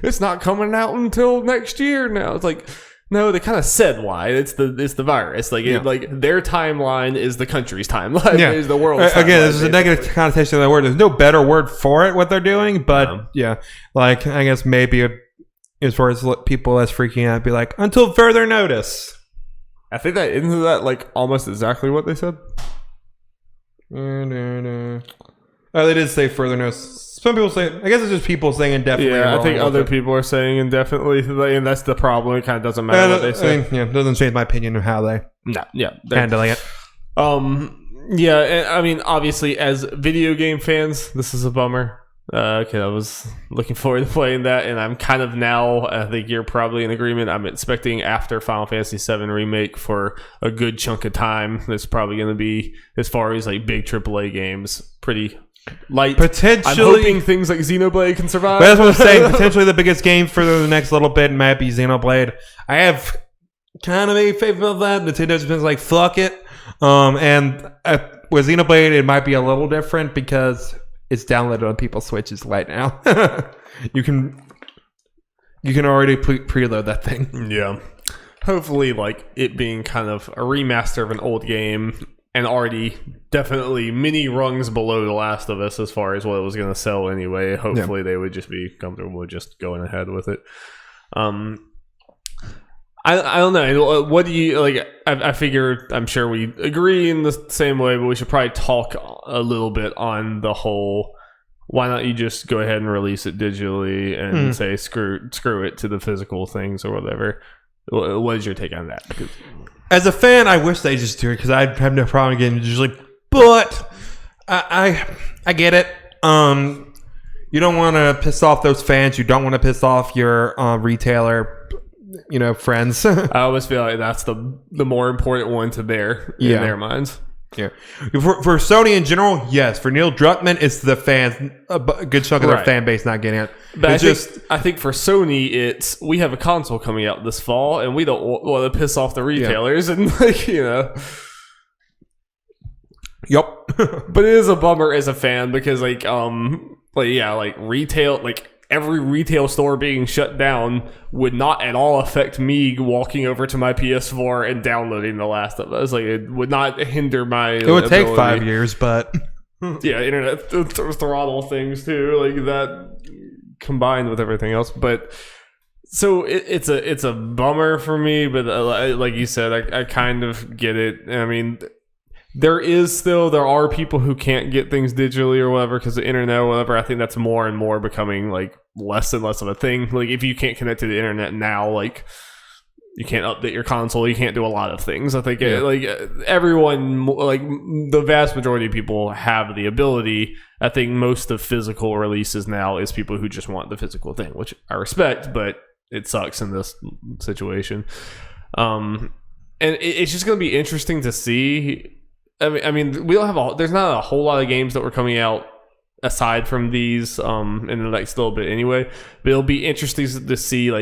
it's not coming out until next year now. It's like, no, they kind of said why. It's the virus. Like, their timeline is the country's timeline. Yeah. Is the world's timeline. Again, there's a negative connotation of that word. There's no better word for it, what they're doing. But like, I guess maybe as far as people that's freaking out, be like, until further notice. I think that isn't that like almost exactly what they said. Oh, they did say further notice. Some people say, I guess it's just people saying indefinitely. Yeah, I think other people are saying indefinitely, and that's the problem. It kind of doesn't matter what they say. It doesn't change my opinion of how they handling it. Yeah, and I mean, obviously, as video game fans, this is a bummer. Okay, I was looking forward to playing that, and I'm kind of now, I think you're probably in agreement, I'm expecting after Final Fantasy VII Remake for a good chunk of time. There's probably going to be, as far as like big AAA games, pretty light. Potentially, I'm hoping things like Xenoblade can survive. But that's what I'm saying. Potentially the biggest game for the next little bit might be Xenoblade. I have kind of a faith of that. Nintendo's been like, fuck it. And with Xenoblade, it might be a little different because it's downloaded on people's Switches right now. You can already preload that thing. Yeah. Hopefully, like, it being kind of a remaster of an old game and already definitely many rungs below The Last of Us as far as what it was going to sell anyway. Hopefully they would just be comfortable with just going ahead with it. I don't know. What do you like? I figure I'm sure we agree in the same way, but we should probably talk a little bit on the whole. Why not you just go ahead and release it digitally and say screw it to the physical things or whatever? What is your take on that? Because as a fan, I wish they just do it because I'd have no problem getting it digitally. But I get it. You don't want to piss off those fans. You don't want to piss off your retailer. Friends. I always feel like that's the more important one to in their minds. Yeah, for Sony in general, yes. For Neil Druckmann, it's the fans, a good chunk of their fan base not getting it. But I think for Sony, it's we have a console coming out this fall, and we don't want to piss off the retailers, and Yep. But it is a bummer as a fan because retail, every retail store being shut down would not at all affect me walking over to my PS4 and downloading The Last of Us. It would not hinder my It would take 5 years, but... internet throttle things too, that combined with everything else. But so it's a bummer for me, but like you said, I kind of get it. I mean... There are people who can't get things digitally or whatever because of the internet or whatever. I think that's more and more becoming less and less of a thing. If you can't connect to the internet now, you can't update your console, you can't do a lot of things. I think everyone, the vast majority of people have the ability. I think most of physical releases now is people who just want the physical thing, which I respect, but it sucks in this situation. And it's just going to be interesting to see. I mean, we don't have there's not a whole lot of games that were coming out aside from these in the next little bit anyway. But it'll be interesting to see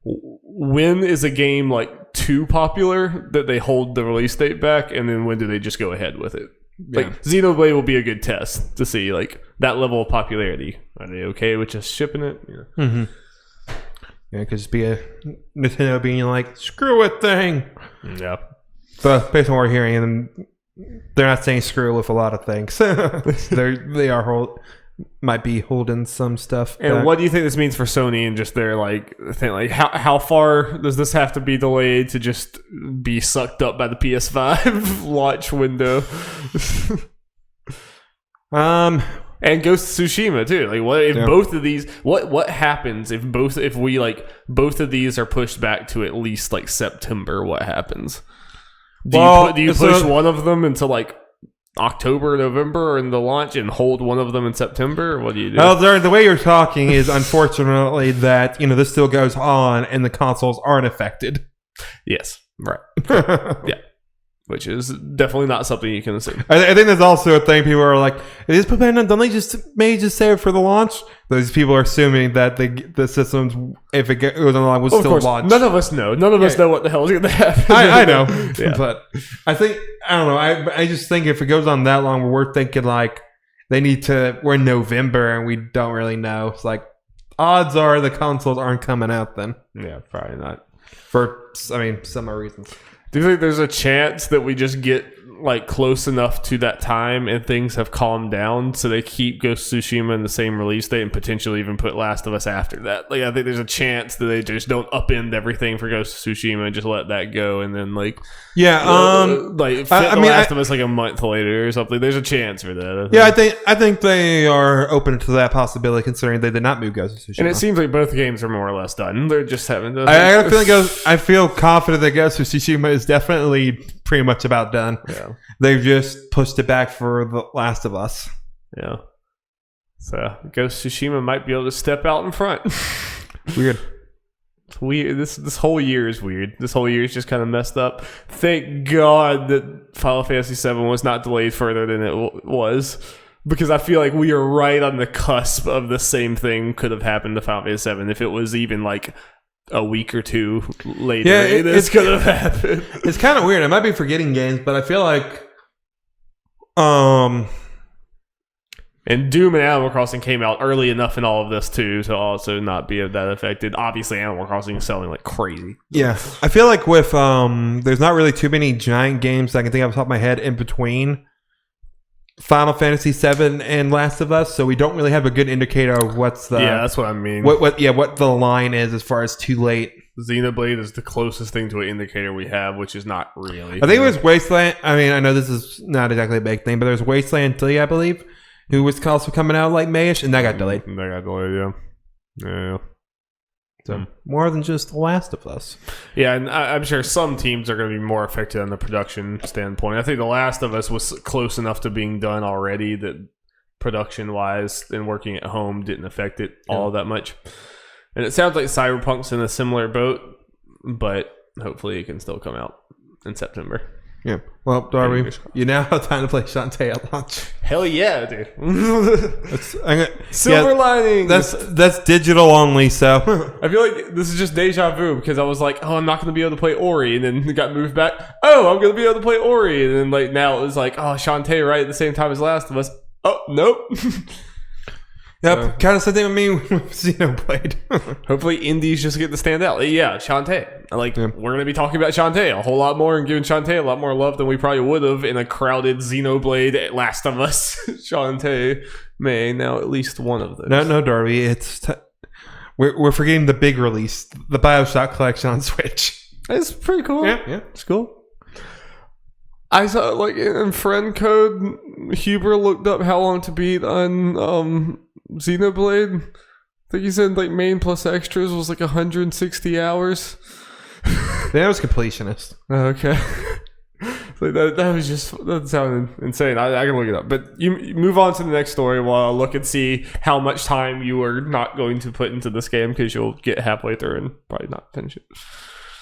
when is a game too popular that they hold the release date back, and then when do they just go ahead with it? Xenoblade will be a good test to see that level of popularity. Are they okay with just shipping it? Yeah. Mm-hmm. Yeah, it could just be a Nintendo being screw it thing. Yeah. But based on what we're hearing, and they're not saying screw with a lot of things. Might be holding some stuff and back. What do you think this means for Sony and just their thing? How far does this have to be delayed to just be sucked up by the PS5 launch window? And Ghost of Tsushima too. What if both of these? What happens if both of these are pushed back to at least September? What happens? Do you push one of them into October, November in the launch and hold one of them in September? What do you do? Well, the way you're talking is unfortunately that this still goes on and the consoles aren't affected. Yes, right. Yeah. Which is definitely not something you can assume. I think there's also a thing people are is Bethesda, don't they just save it for the launch? Those people are assuming that the systems, if it goes online, will still launch. None of us know. None of us know what the hell is going to happen. I know. Yeah. But I don't know. I just think if it goes on that long, we're thinking we're in November and we don't really know. It's odds are the consoles aren't coming out then. Yeah, probably not. For some reasons. Do you think there's a chance that we just get close enough to that time and things have calmed down so they keep Ghost of Tsushima in the same release date and potentially even put Last of Us after that? I think there's a chance that they just don't upend everything for Ghost of Tsushima and just let that go and then Last of Us a month later or something. There's a chance for that. I think they are open to that possibility considering they did not move Ghost of Tsushima. And it seems like both games are more or less done. They're just having to... I feel confident that Ghost of Tsushima is definitely pretty much about done. Yeah. They've just pushed it back for The Last of Us. Yeah. So Ghost of Tsushima might be able to step out in front. Weird. It's weird. This whole year is weird. This whole year is just kind of messed up. Thank God that Final Fantasy VII was not delayed further than it was. Because I feel like we are right on the cusp of the same thing could have happened to Final Fantasy VII if it was even a week or two later. Yeah, this could have happened. It's kind of weird. I might be forgetting games, but I feel and Doom and Animal Crossing came out early enough in all of this too to also not be that affected. Obviously, Animal Crossing is selling like crazy. Yeah, I feel like with there's not really too many giant games I can think of off the top of my head in between Final Fantasy VII and Last of Us, so we don't really have a good indicator of what's the... Yeah, that's what I mean. What the line is as far as too late. Xenoblade is the closest thing to an indicator we have, which is not really. I think it was Wasteland. I mean, I know this is not exactly a big thing, but there's Wasteland 3, I believe, who was also coming out like Mayish, and that got delayed. Yeah. So more than just The Last of Us. Yeah, and I'm sure some teams are going to be more affected on the production standpoint. I think The Last of Us was close enough to being done already that production-wise and working at home didn't affect it all that much. And it sounds like Cyberpunk's in a similar boat, but hopefully it can still come out in September. Yeah. Well, Darby, you now have time to play Shantae at launch. Hell yeah, dude. Silver lining. That's digital only, so. I feel like this is just deja vu because I was like, oh, I'm not going to be able to play Ori. And then it got moved back. Oh, I'm going to be able to play Ori. And then like now it was like, oh, Shantae right at the same time as Last of Us. Oh, nope. Yep, kind of same thing with me with Xenoblade. Hopefully indies just get to stand out. Yeah, Shantae. We're going to be talking about Shantae a whole lot more and giving Shantae a lot more love than we probably would have in a crowded Xenoblade Last of Us. Shantae may now at least one of those. No, Darby. We're forgetting the big release, the BioShock collection on Switch. It's pretty cool. Yeah, it's cool. I saw like in friend code, Huber looked up how long to beat on Xenoblade. I think he said like main plus extras was like 160 hours. That was completionist. Okay. Like that sounded insane. I can look it up. But you move on to the next story while I look and see how much time you are not going to put into this game because you'll get halfway through and probably not finish it.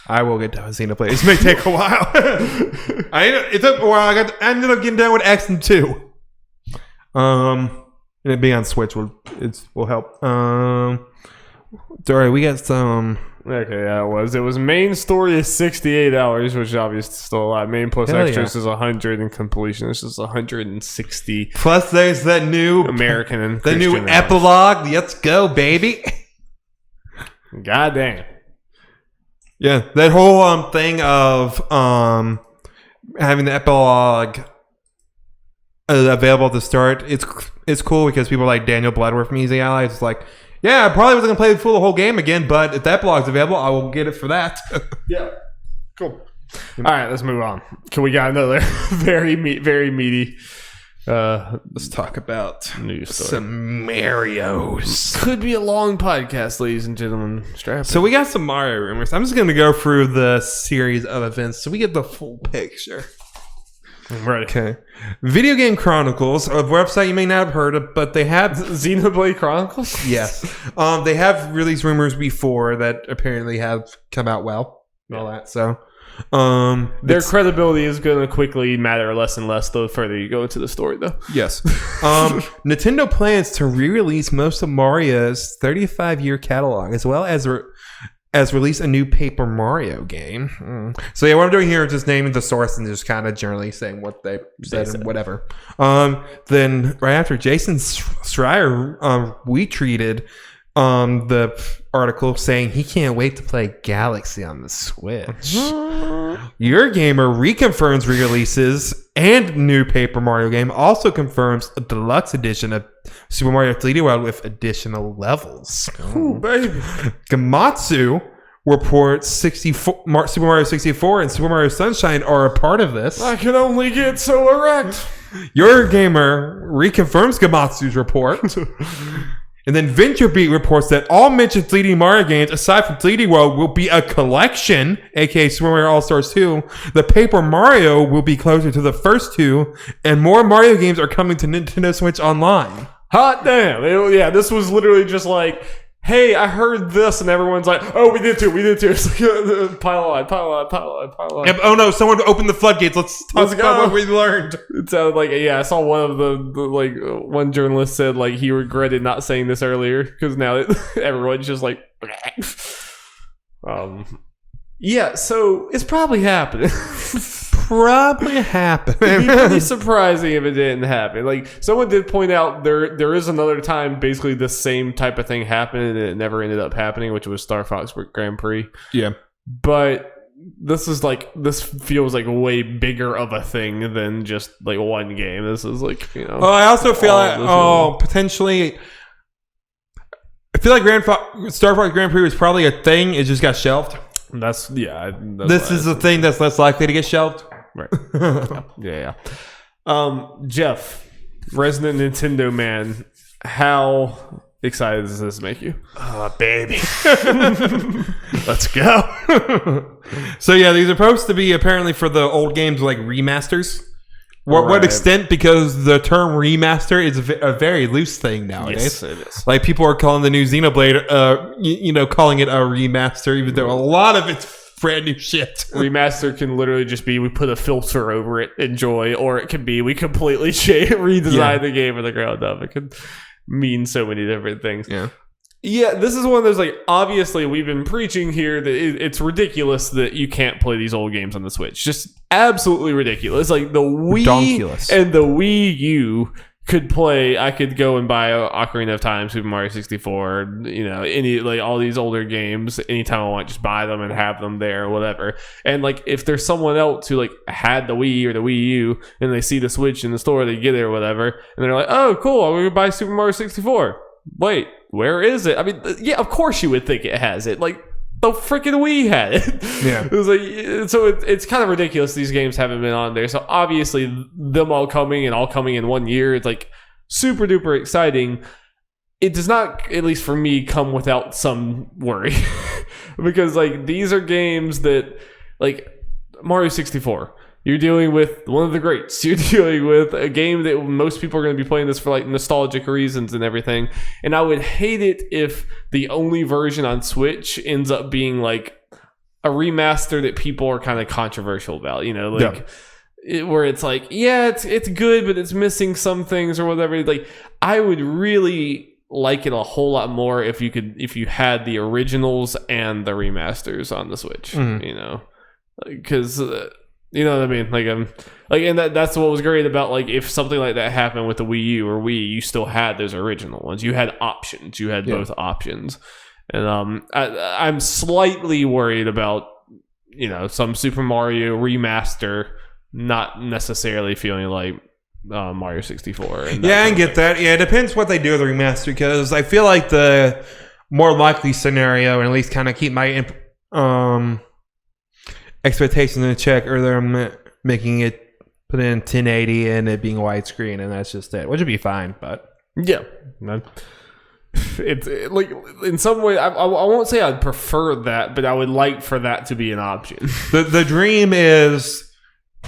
I will get done with Xenoblade. This may take a while. It took a while. I ended up getting done with X and 2. And it being on Switch will help. Sorry, we got some. Okay, yeah, it was main story is 68 hours, which obviously is still a lot. Main plus extras is 100, and completion is just 160. Plus, there's that new American and the new epilogue. Let's go, baby! God damn. Yeah, that whole thing of having the epilogue available at the start. It's cool because people like Daniel Bloodworth from Easy Allies. It's like, yeah, I probably wasn't gonna play the whole game again, but if the epilogue's available, I will get it for that. Yeah, cool. All right, let's move on. We got another very meaty. Let's talk about news story. Some Marios. Could be a long podcast, ladies and gentlemen. Strap so we got some Mario rumors. I'm just going to go through the series of events so we get the full picture. Right. Okay. Video Game Chronicles, a website you may not have heard of, but they have Xenoblade Chronicles. Yes. They have released rumors before that apparently have come out well. And all that. So. Their credibility is going to quickly matter less and less the further you go into the story, though. Yes. Nintendo plans to re-release most of Mario's 35-year catalog, as well as release a new Paper Mario game. So yeah, what I'm doing here is just naming the source and just kind of generally saying what they said and whatever. Then right after, Jason Schreier retweeted the article saying he can't wait to play Galaxy on the Switch. Your Gamer reconfirms re-releases and new Paper Mario game. Also confirms a deluxe edition of Super Mario 3D World with additional levels. Ooh, baby. Gamatsu reports Super Mario 64 and Super Mario Sunshine are a part of this. I can only get so erect. Your Gamer reconfirms Gamatsu's report. And then VentureBeat reports that all mentioned 3D Mario games, aside from 3D World, will be a collection, aka Super Mario All-Stars 2. The Paper Mario will be closer to the first two, and more Mario games are coming to Nintendo Switch Online. Hot damn. Yeah, this was literally just like, hey, I heard this, and everyone's like, oh, we did too. It's like, pile on. Yep, oh no, someone opened the floodgates. Let's talk about what we learned. It sounded like, yeah, I saw one of the one journalist said, like, he regretted not saying this earlier, because now everyone's just like, yeah, so it's probably happening. It'd be pretty surprising if it didn't happen. Like, someone did point out there is another time basically the same type of thing happened and it never ended up happening, which was Star Fox Grand Prix. Yeah. But this feels like way bigger of a thing than just like one game. This is like, you know. Well, I also feel like potentially I feel like Star Fox Grand Prix was probably a thing, it just got shelved. That's this is a thing that's less likely to get shelved. Right. Yeah. Jeff, resident Nintendo man, how excited does this make you? Oh, baby. Let's go. So yeah, these are supposed to be apparently for the old games like remasters. What extent? Because the term remaster is a very loose thing nowadays. Yes, it is. Like people are calling the new Xenoblade, calling it a remaster, even though a lot of it's brand new shit. Remaster can literally just be we put a filter over it, enjoy, or it can be we completely redesign the game from the ground up. It could mean so many different things. Yeah, this is one of those, like, obviously we've been preaching here that it's ridiculous that you can't play these old games on the Switch. Just absolutely ridiculous. Like, the Wii and the Wii U could play. I could go and buy Ocarina of Time, Super Mario 64, any, like, all these older games anytime I want, just buy them and have them there or whatever. And, like, if there's someone else who, like, had the Wii or the Wii U and they see the Switch in the store, they get it or whatever, and they're like, oh, cool, I'm going to buy Super Mario 64. Wait, where is it? I mean, yeah, of course you would think it has it. Like, the freaking Wii had it. Yeah. It was like, so it's kind of ridiculous these games haven't been on there. So obviously, them all coming in 1 year, it's like super duper exciting. It does not, at least for me, come without some worry. Because, like, these are games that, like, Mario 64. You're dealing with one of the greats. You're dealing with a game that most people are going to be playing this for, like, nostalgic reasons and everything. And I would hate it if the only version on Switch ends up being, like, a remaster that people are kind of controversial about. Where it's like, yeah, it's good, but it's missing some things or whatever. Like, I would really like it a whole lot more if you had the originals and the remasters on the Switch. Because. You know what I mean? And that's what was great about, like, if something like that happened with the Wii U or Wii, you still had those original ones. You had options. You had both options. And I'm slightly worried about, some Super Mario remaster not necessarily feeling like Mario 64. Yeah, I get that. Yeah, it depends what they do with the remaster, because I feel like the more likely scenario, and at least kind of keep my expectations in check, or they're making it put in 1080 and it being widescreen, and that's just it, which would be fine. But yeah, it's like, in some way, I won't say I'd prefer that, but I would like for that to be an option. The dream is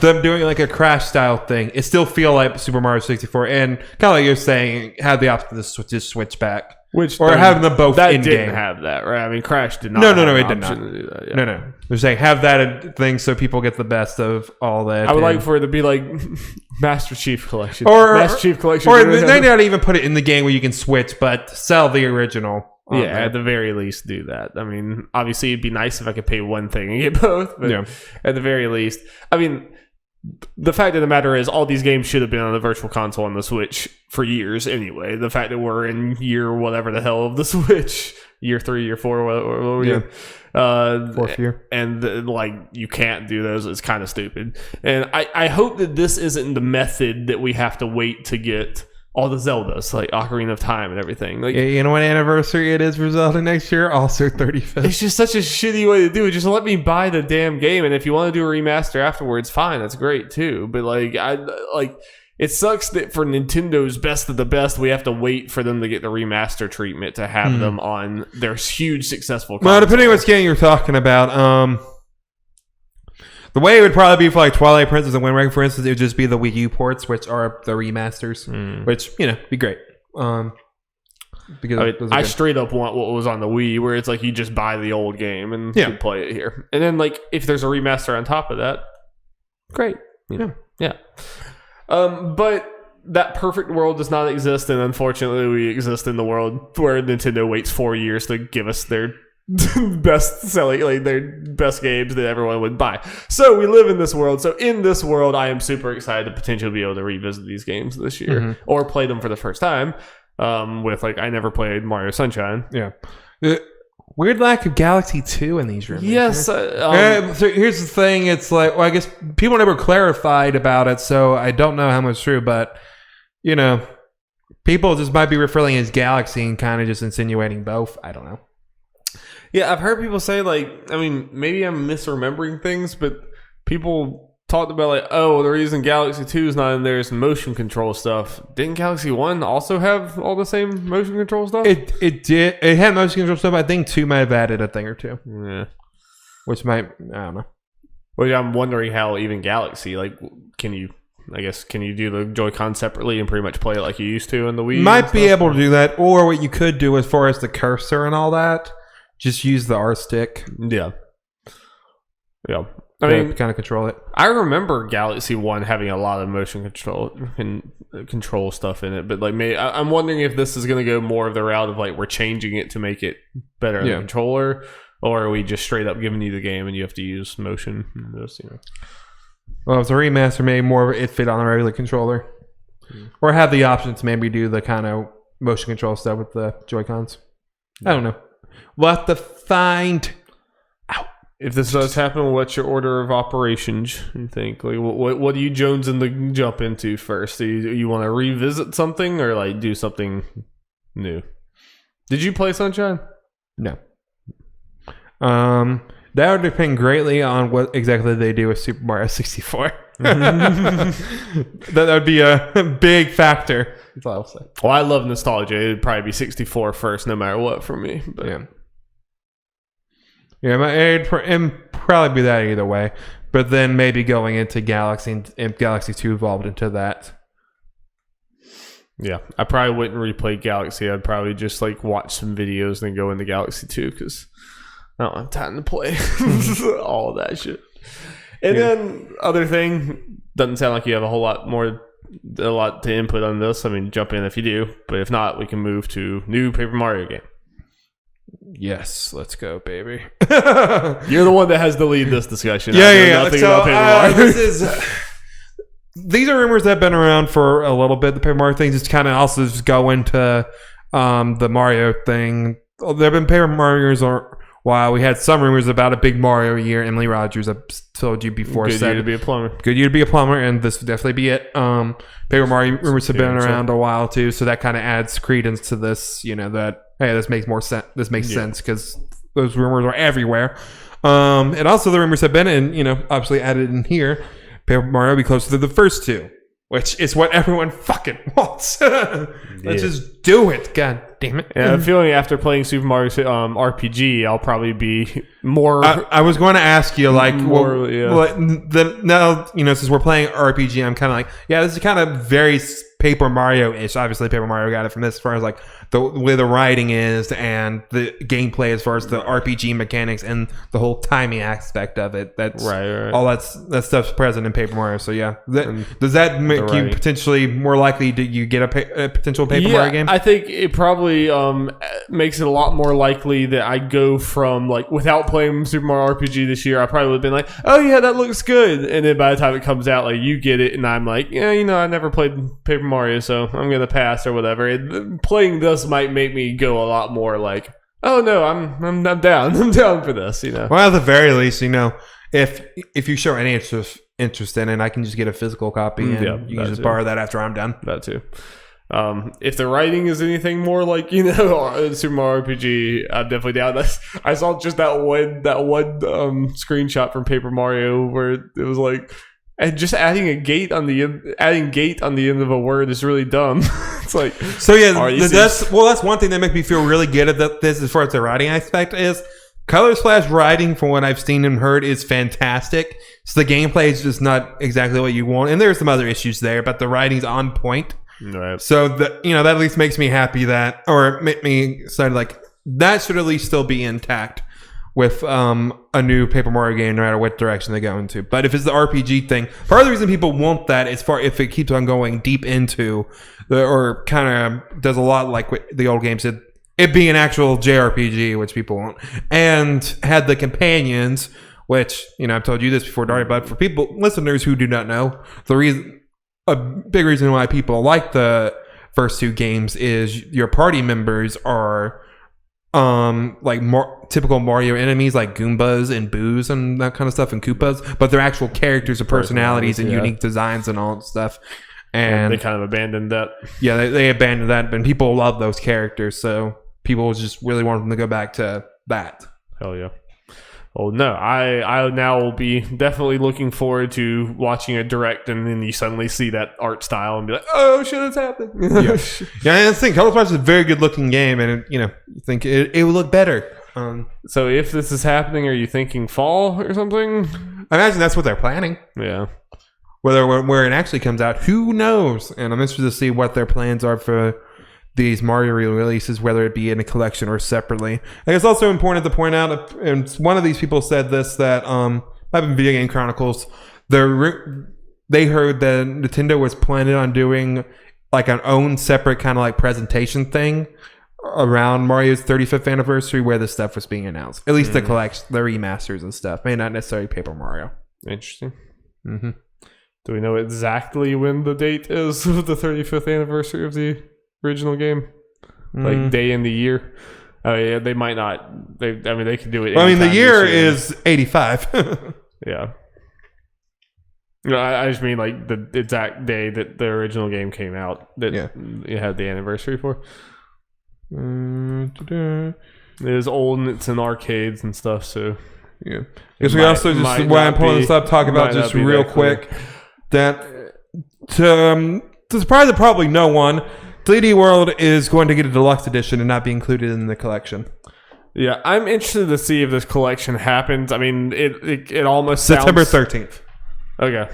them doing like a Crash style thing. It still feel like Super Mario 64, and kind of like you're saying, have the option to switch back. Or having them both in game. That didn't have that, right? I mean, Crash did not. No, it did not. To do that, yeah. No. They're saying have that thing so people get the best of all that. I would like for it to be like Master Chief Collection, Master Chief Collection, or they not even put it in the game where you can switch, but sell the original. Yeah, at the very least, do that. I mean, obviously, it'd be nice if I could pay one thing and get both, but at the very least, I mean. The fact of the matter is, all these games should have been on the Virtual Console on the Switch for years anyway. The fact that we're in year whatever the hell of the Switch, year 3, year 4, whatever, fourth year, and like, you can't do those. It's kind of stupid. And I hope that this isn't the method that we have to wait to get all the Zeldas, like Ocarina of Time and everything. Like, you know what anniversary it is for Zelda next year? Also 35th. It's just such a shitty way to do it. Just let me buy the damn game, and if you want to do a remaster afterwards, fine, that's great too. But it sucks that for Nintendo's best of the best, we have to wait for them to get the remaster treatment to have them on their huge successful console. Well, depending on what game you're talking about, the way it would probably be for like Twilight Princess and Wind Waker, for instance, it would just be the Wii U ports, which are the remasters, which, be great. Because I straight up want what was on the Wii, where it's like you just buy the old game and you play it here. And then, like, if there's a remaster on top of that, great. Yeah. But that perfect world does not exist, and unfortunately we exist in the world where Nintendo waits 4 years to give us their best selling, like, their best games that everyone would buy. So we live in this world. So in this world, I am super excited to potentially be able to revisit these games this year or play them for the first time. With, like, I never played Mario Sunshine. Yeah. Weird lack of Galaxy 2 in these remakes. Yes. So here's the thing. It's like, well, I guess people never clarified about it, so I don't know how much true, but, people just might be referring as Galaxy and kind of just insinuating both. I don't know. Yeah, I've heard people say, like, I mean, maybe I'm misremembering things, but people talked about, like, oh, the reason Galaxy 2 is not in there is motion control stuff. Didn't Galaxy 1 also have all the same motion control stuff? It did. It had motion control stuff. I think 2 might have added a thing or two. Yeah. Which might, I don't know. Well, I'm wondering how even Galaxy, like, can you do the Joy-Con separately and pretty much play it like you used to in the Wii? Might be able to do that, or what you could do as far as the cursor and all that, just use the R stick. Yeah. Yeah. I mean, kind of control it. I remember Galaxy 1 having a lot of motion control and control stuff in it, but like I'm wondering if this is going to go more of the route of like we're changing it to make it better on the controller, or are we just straight up giving you the game and you have to use motion? Well, if it's a remaster, maybe more of it fit on a regular controller. Or have the option to maybe do the kind of motion control stuff with the Joy-Cons. I don't know. We'll have to find out. If this does happen, what's your order of operations, you think? Like, what do you jonesing to jump into first? Do you want to revisit something or like do something new? Did you play Sunshine? No. That would depend greatly on what exactly they do with Super Mario 64. that would be a big factor. That's all I'll say. Well, I love nostalgia. It'd probably be 64 first, no matter what, for me. But. Yeah, it'd probably be that either way. But then maybe going into Galaxy and Galaxy 2 evolved into that. Yeah, I probably wouldn't replay Galaxy. I'd probably just like watch some videos and then go into Galaxy 2 because I don't have time to play all of that shit. And then other thing, doesn't sound like you have a lot to input on this. I mean, jump in if you do, but if not, we can move to new Paper Mario game. Yes, let's go, baby. You're the one that has to lead this discussion. Yeah. Nothing about Paper Mario. These are rumors that have been around for a little bit. The Paper Mario thing just kind of also just go into the Mario thing. There have been Paper Mario's or while we had some rumors about a big Mario year. Emily Rogers, I told you before, Good year to be a plumber. Good year to be a plumber, and this would definitely be it. Paper Mario rumors have been around a while too, so that kind of adds credence to this. You know that this makes more sense. This makes sense because those rumors are everywhere. And also the rumors have been, and obviously added in here, Paper Mario will be closer to the first two, which is what everyone fucking wants. Let's just do it. God damn it. Yeah, I'm feeling after playing Super Mario RPG, I'll probably be more... I was going to ask you, like, now, since we're playing RPG, I'm kind of like, this is kind of very Paper Mario-ish. Obviously, Paper Mario got it from this as far as, like, the way the writing is and the gameplay as far as the RPG mechanics and the whole timing aspect of it. That's right. All that stuff's present in Paper Mario. So, does that make you potentially more likely to you get a potential Paper Mario game? I think it probably makes it a lot more likely that I go from, like, without playing Super Mario RPG this year, I probably would have been like, oh yeah, that looks good. And then by the time it comes out, like, you get it, and I'm like, I never played Paper Mario, so I'm going to pass or whatever. Playing this might make me go a lot more like, oh no, I'm down. I'm down for this, Well, at the very least, if you show any interest in it, I can just get a physical copy and you can just borrow that after I'm done. That too. If the writing is anything more like Super Mario RPG, I'm definitely down. I saw just that one screenshot from Paper Mario where it was like, and just adding gate on the end of a word is really dumb. It's like, so that's one thing that makes me feel really good at this as far as the writing aspect is. Color Splash writing, from what I've seen and heard, is fantastic. So the gameplay is just not exactly what you want, and there's some other issues there, but the writing's on point. Right. So that at least makes me happy or make me excited. Like that should at least still be intact with a new Paper Mario game, no matter what direction they go into. But if it's the RPG thing, part of the reason people want that is if it keeps on going deep into or kind of does a lot like what the old games did. It being an actual JRPG, which people want, and had the companions, which I've told you this before, Darby, but for listeners who do not know, a big reason why people like the first two games is your party members are like more typical Mario enemies like Goombas and Boos and that kind of stuff and Koopas, but they're actual characters and personalities and unique designs and all that stuff. And they kind of abandoned that. Yeah, they abandoned that, and people love those characters, so people just really want them to go back to that. Hell yeah. Oh no, I now will be definitely looking forward to watching a direct, and then you suddenly see that art style and be like, oh shit, it's happening. Yeah, I think Color Splash is a very good looking game, and you think it would look better. So if this is happening, are you thinking fall or something? I imagine that's what they're planning. Yeah. Where it actually comes out, who knows? And I'm interested to see what their plans are for these Mario releases, whether it be in a collection or separately. I think it's also important to point out, and one of these people said this, that Video Game Chronicles. They heard that Nintendo was planning on doing like an own separate kind of like presentation thing around Mario's 35th anniversary where this stuff was being announced. At least the collection, the remasters and stuff. May not necessarily Paper Mario. Interesting. Mm-hmm. Do we know exactly when the date is of the 35th anniversary of the original game? Like day in the year? Oh yeah, they might not. They could do it. Well, I mean, the year is 85. Yeah. No, I just mean like the exact day that the original game came out that it had the anniversary for. It is old and it's in arcades and stuff, so yeah. Because we also just why I'm pulling this up, talk about just real quick that to surprise probably no one, 3D World is going to get a deluxe edition and not be included in the collection. Yeah, I'm interested to see if this collection happens. I mean, it almost September sounds... 13th. Okay,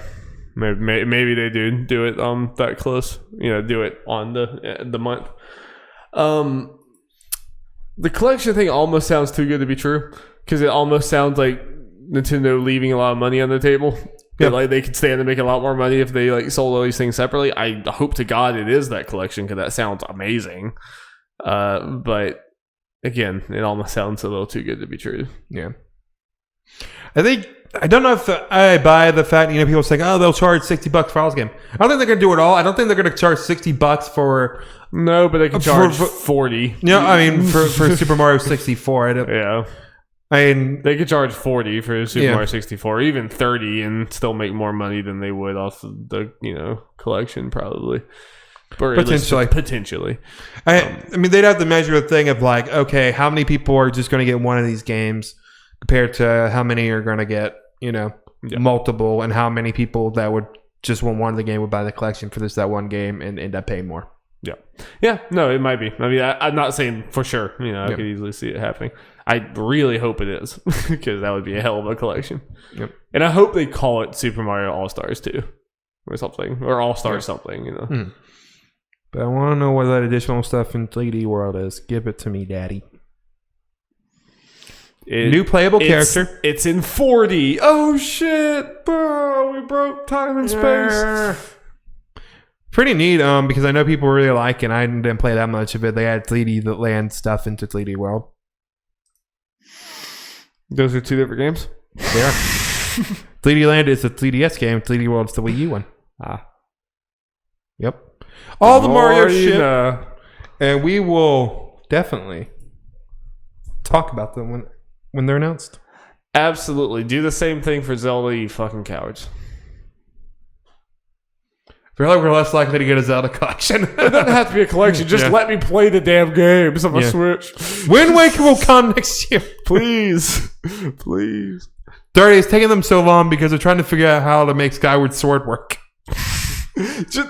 maybe they do it that close. Do it on the month. The collection thing almost sounds too good to be true because it almost sounds like Nintendo leaving a lot of money on the table. Yeah, like they could stand to make a lot more money if they like sold all these things separately. I hope to God it is that collection because that sounds amazing. But again, it almost sounds a little too good to be true. Yeah, I don't know if I buy the fact people saying, oh, they'll charge $60 for all this game. I don't think they're gonna do it all. I don't think they're gonna charge $60 for. No, but they can charge 40. I mean for Super Mario 64. Yeah. I mean, they could charge 40 for Super Mario 64, or even 30, and still make more money than they would off of the collection, probably. Or potentially. I mean, they'd have to measure a thing of like, okay, how many people are just going to get one of these games compared to how many are going to get, multiple, and how many people that would just want one of the game would buy the collection for that one game and end up paying more. Yeah. No, it might be. I mean, I'm not saying for sure. I could easily see it happening. I really hope it is because that would be a hell of a collection. Yep. And I hope they call it Super Mario All-Stars 2 or something, or All-Stars something. But I want to know what that additional stuff in 3D World is. Give it to me, Daddy. New playable character. It's in 4D. Oh shit, bro! We broke time and space. Pretty neat, because I know people really like it, and I didn't play that much of it. They add 3D land stuff into 3D World. Those are two different games? They are. 3D Land is a 3DS game. 3D World's the Wii U one. Yep. All the Mario shit. And we will definitely talk about them when they're announced. Absolutely. Do the same thing for Zelda, you fucking cowards. I feel like we're less likely to get a Zelda collection. It doesn't have to be a collection. Just let me play the damn games on my Switch. Wind Waker will come next year. Please. Please. 30, it's taking them so long because they're trying to figure out how to make Skyward Sword work. just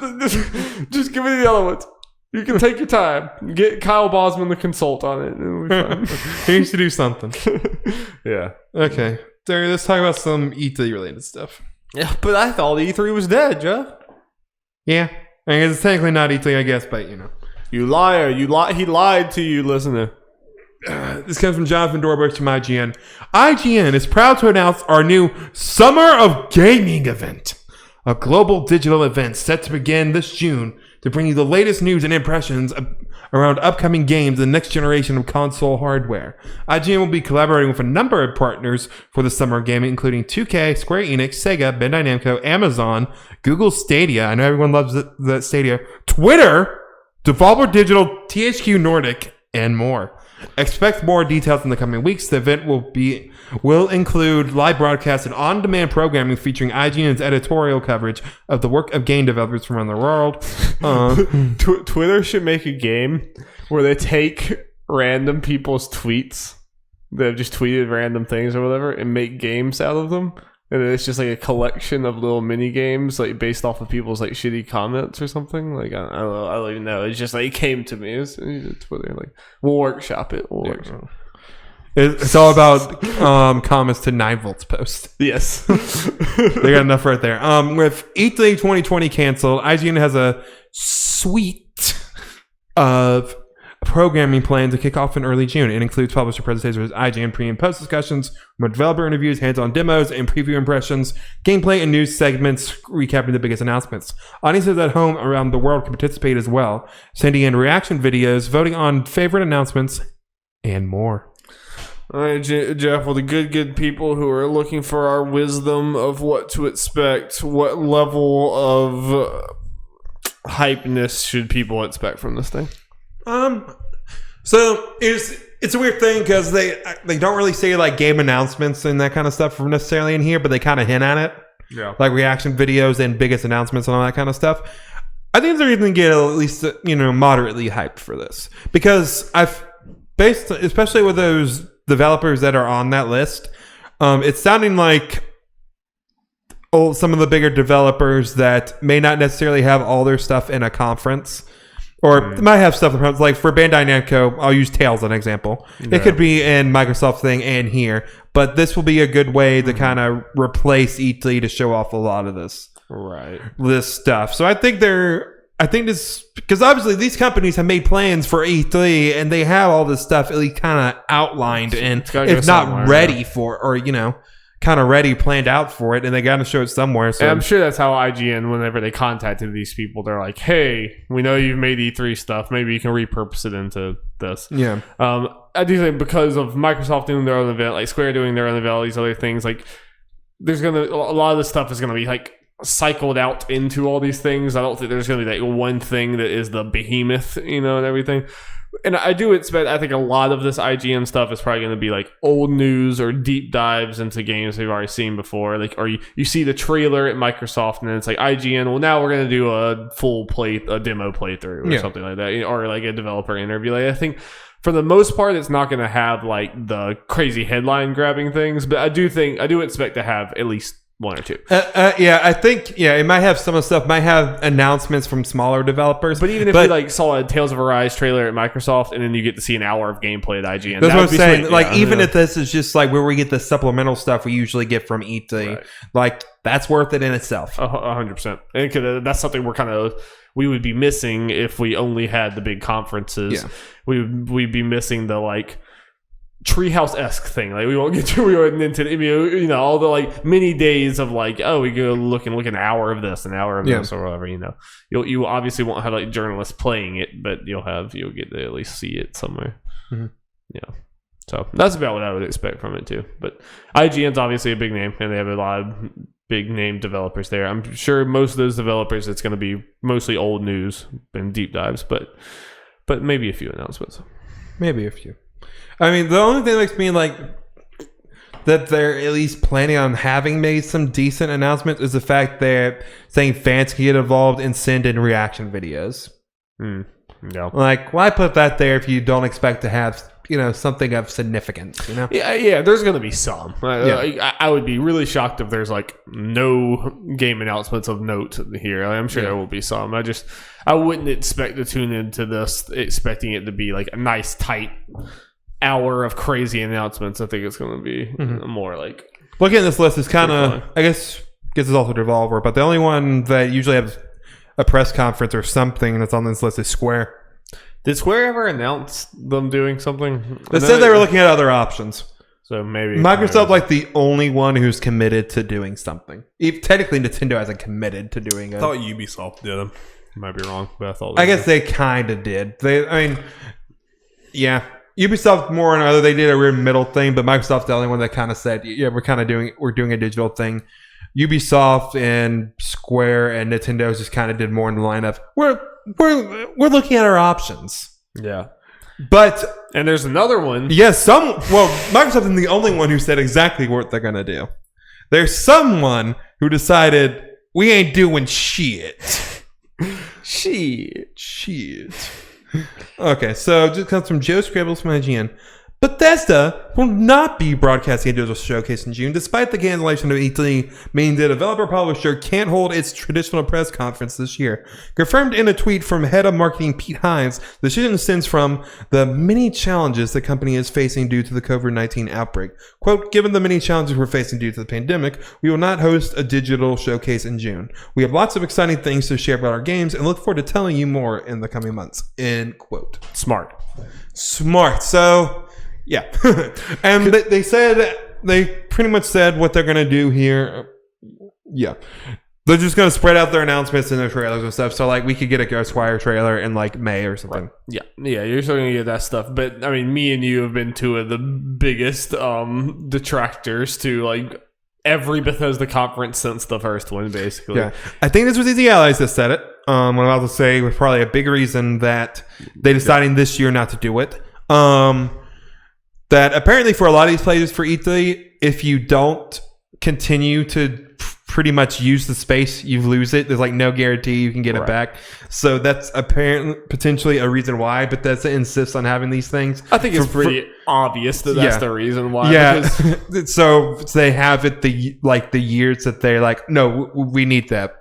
give me the other ones. You can take your time. Get Kyle Bosman to consult on it. It'll be fine. He needs to do something. Yeah. Okay. Terry, let's talk about some E3 related stuff. Yeah, but I thought E3 was dead, Jeff. Yeah. I mean, it's technically not E3, I guess, but You liar. He lied to you, listener. This comes from Jeff and Darb from IGN. IGN is proud to announce our new Summer of Gaming event, a global digital event set to begin this June to bring you the latest news and impressions around upcoming games and the next generation of console hardware. IGN will be collaborating with a number of partners for the Summer of Gaming, including 2K, Square Enix, Sega, Bandai Namco, Amazon, Google Stadia, I know everyone loves the Stadia, Twitter, Devolver Digital, THQ Nordic, and more. Expect more details in the coming weeks. The event will include live broadcasts and on-demand programming featuring IGN's editorial coverage of the work of game developers from around the world. Twitter should make a game where they take random people's tweets that have just tweeted random things or whatever and make games out of them. And it's just like a collection of little mini games, like based off of people's like shitty comments or something. Like I don't even know. It's just like it came to me. It's Twitter. Like we'll workshop it. It's all about comments to 9volts post. Yes, they got enough right there. With E3 2020 canceled, IGN has a suite of programming plan to kick off in early June. It includes publisher presentations with IGN pre- and post discussions, remote developer interviews, hands-on demos, and preview impressions, gameplay and news segments recapping the biggest announcements. Audiences at home around the world can participate as well, sending in reaction videos, voting on favorite announcements, and more. All right, Jeff, well, the good people who are looking for our wisdom of what to expect, what level of hypeness should people expect from this thing? So it's a weird thing because they don't really say like game announcements and that kind of stuff necessarily in here, but they kind of hint at it. Yeah, like reaction videos and biggest announcements and all that kind of stuff. I think they're going to get at least moderately hyped for this because especially with those developers that are on that list, it's sounding like some of the bigger developers that may not necessarily have all their stuff in a conference, or might have stuff like for Bandai Namco. I'll use Tales as an example. Yeah. It could be in Microsoft thing and here, but this will be a good way to kind of replace E3 to show off a lot of this stuff. So I think this, because obviously these companies have made plans for E3 and they have all this stuff at least kind of outlined and if not ready for, or kind of ready, planned out for it, and they got to show it somewhere. So and I'm sure that's how IGN, whenever they contacted these people, they're like, "Hey, we know you've made E3 stuff. Maybe you can repurpose it into this." Yeah. I do think because of Microsoft doing their own event, like Square doing their own event, all these other things, like a lot of this stuff is gonna be like cycled out into all these things. I don't think there's gonna be like one thing that is the behemoth, and everything. And I do expect, I think a lot of this IGN stuff is probably going to be like old news or deep dives into games we've already seen before. Like, or you see the trailer at Microsoft and then it's like IGN, well, now we're going to do a demo playthrough or something like that. Or like a developer interview. Like, I think for the most part, it's not going to have like the crazy headline grabbing things, but I do expect to have at least one or two. I think it might have some of the stuff, might have announcements from smaller developers. But even if you like saw a Tales of Arise trailer at Microsoft and then you get to see an hour of gameplay at IGN. That's what I'm saying. Sweet. Like even if this is just like where we get the supplemental stuff we usually get from E3, like that's worth it in itself. 100%. And that's something we would be missing if we only had the big conferences. Yeah. We'd be missing the like Treehouse-esque thing. Like we won't get into all the like mini days of like, we go look an hour of this, an hour of this, or whatever. You obviously won't have like journalists playing it, but you'll get to at least see it somewhere. Mm-hmm. Yeah, so that's about what I would expect from it too. But IGN's obviously a big name, and they have a lot of big name developers there. I'm sure most of those developers, it's going to be mostly old news and deep dives, but maybe a few announcements. Maybe a few. I mean, the only thing that makes me like that they're at least planning on having made some decent announcements is the fact they're saying fans can get involved and send in reaction videos. Yeah. Like, why put that there if you don't expect to have something of significance? Yeah. There's going to be some. I would be really shocked if there's like no game announcements of note here. I'm sure there will be some. I wouldn't expect to tune into this expecting it to be like a nice tight hour of crazy announcements. I think it's going to be more like looking at this list is kind of, I guess it's also Devolver, but the only one that usually has a press conference or something that's on this list is Square. Did Square ever announce them doing something? They said they were looking at other options. So maybe Microsoft like the only one who's committed to doing something. Technically, Nintendo hasn't committed to doing it. I thought Ubisoft did them. Might be wrong, but I guess they kind of did. Ubisoft more and other, they did a weird middle thing, but Microsoft's the only one that kind of said, we're doing a digital thing. Ubisoft and Square and Nintendo just kind of did more in the line of we're looking at our options. Yeah. And there's another one. Yes, Microsoft is the only one who said exactly what they're gonna do. There's someone who decided we ain't doing shit. Shit. Okay, so just comes from Joe Scribbles from IGN. Bethesda will not be broadcasting a digital showcase in June, despite the cancellation of E3, meaning the developer-publisher can't hold its traditional press conference this year. Confirmed in a tweet from head of marketing Pete Hines, the decision stems from the many challenges the company is facing due to the COVID-19 outbreak. Quote, given the many challenges we're facing due to the pandemic, we will not host a digital showcase in June. We have lots of exciting things to share about our games and look forward to telling you more in the coming months. End quote. Smart. So... yeah. And they pretty much said what they're going to do here. Yeah. They're just going to spread out their announcements and their trailers and stuff. So, like, we could get a Ghostwire trailer in, like, May or something. Right. Yeah, you're still going to get that stuff. But, I mean, me and you have been two of the biggest detractors to, like, every Bethesda conference since the first one, basically. Yeah. I think this was Easy Allies that said it. What I'm about to say was probably a big reason that they decided this year not to do it. That apparently for a lot of these places for E3, if you don't continue to pretty much use the space, you lose it. There's like no guarantee you can get it back. So that's apparently potentially a reason why Bethesda insists on having these things. I think it's pretty obvious that that's the reason why. Yeah. So they have it the years that they're like, no, we need that.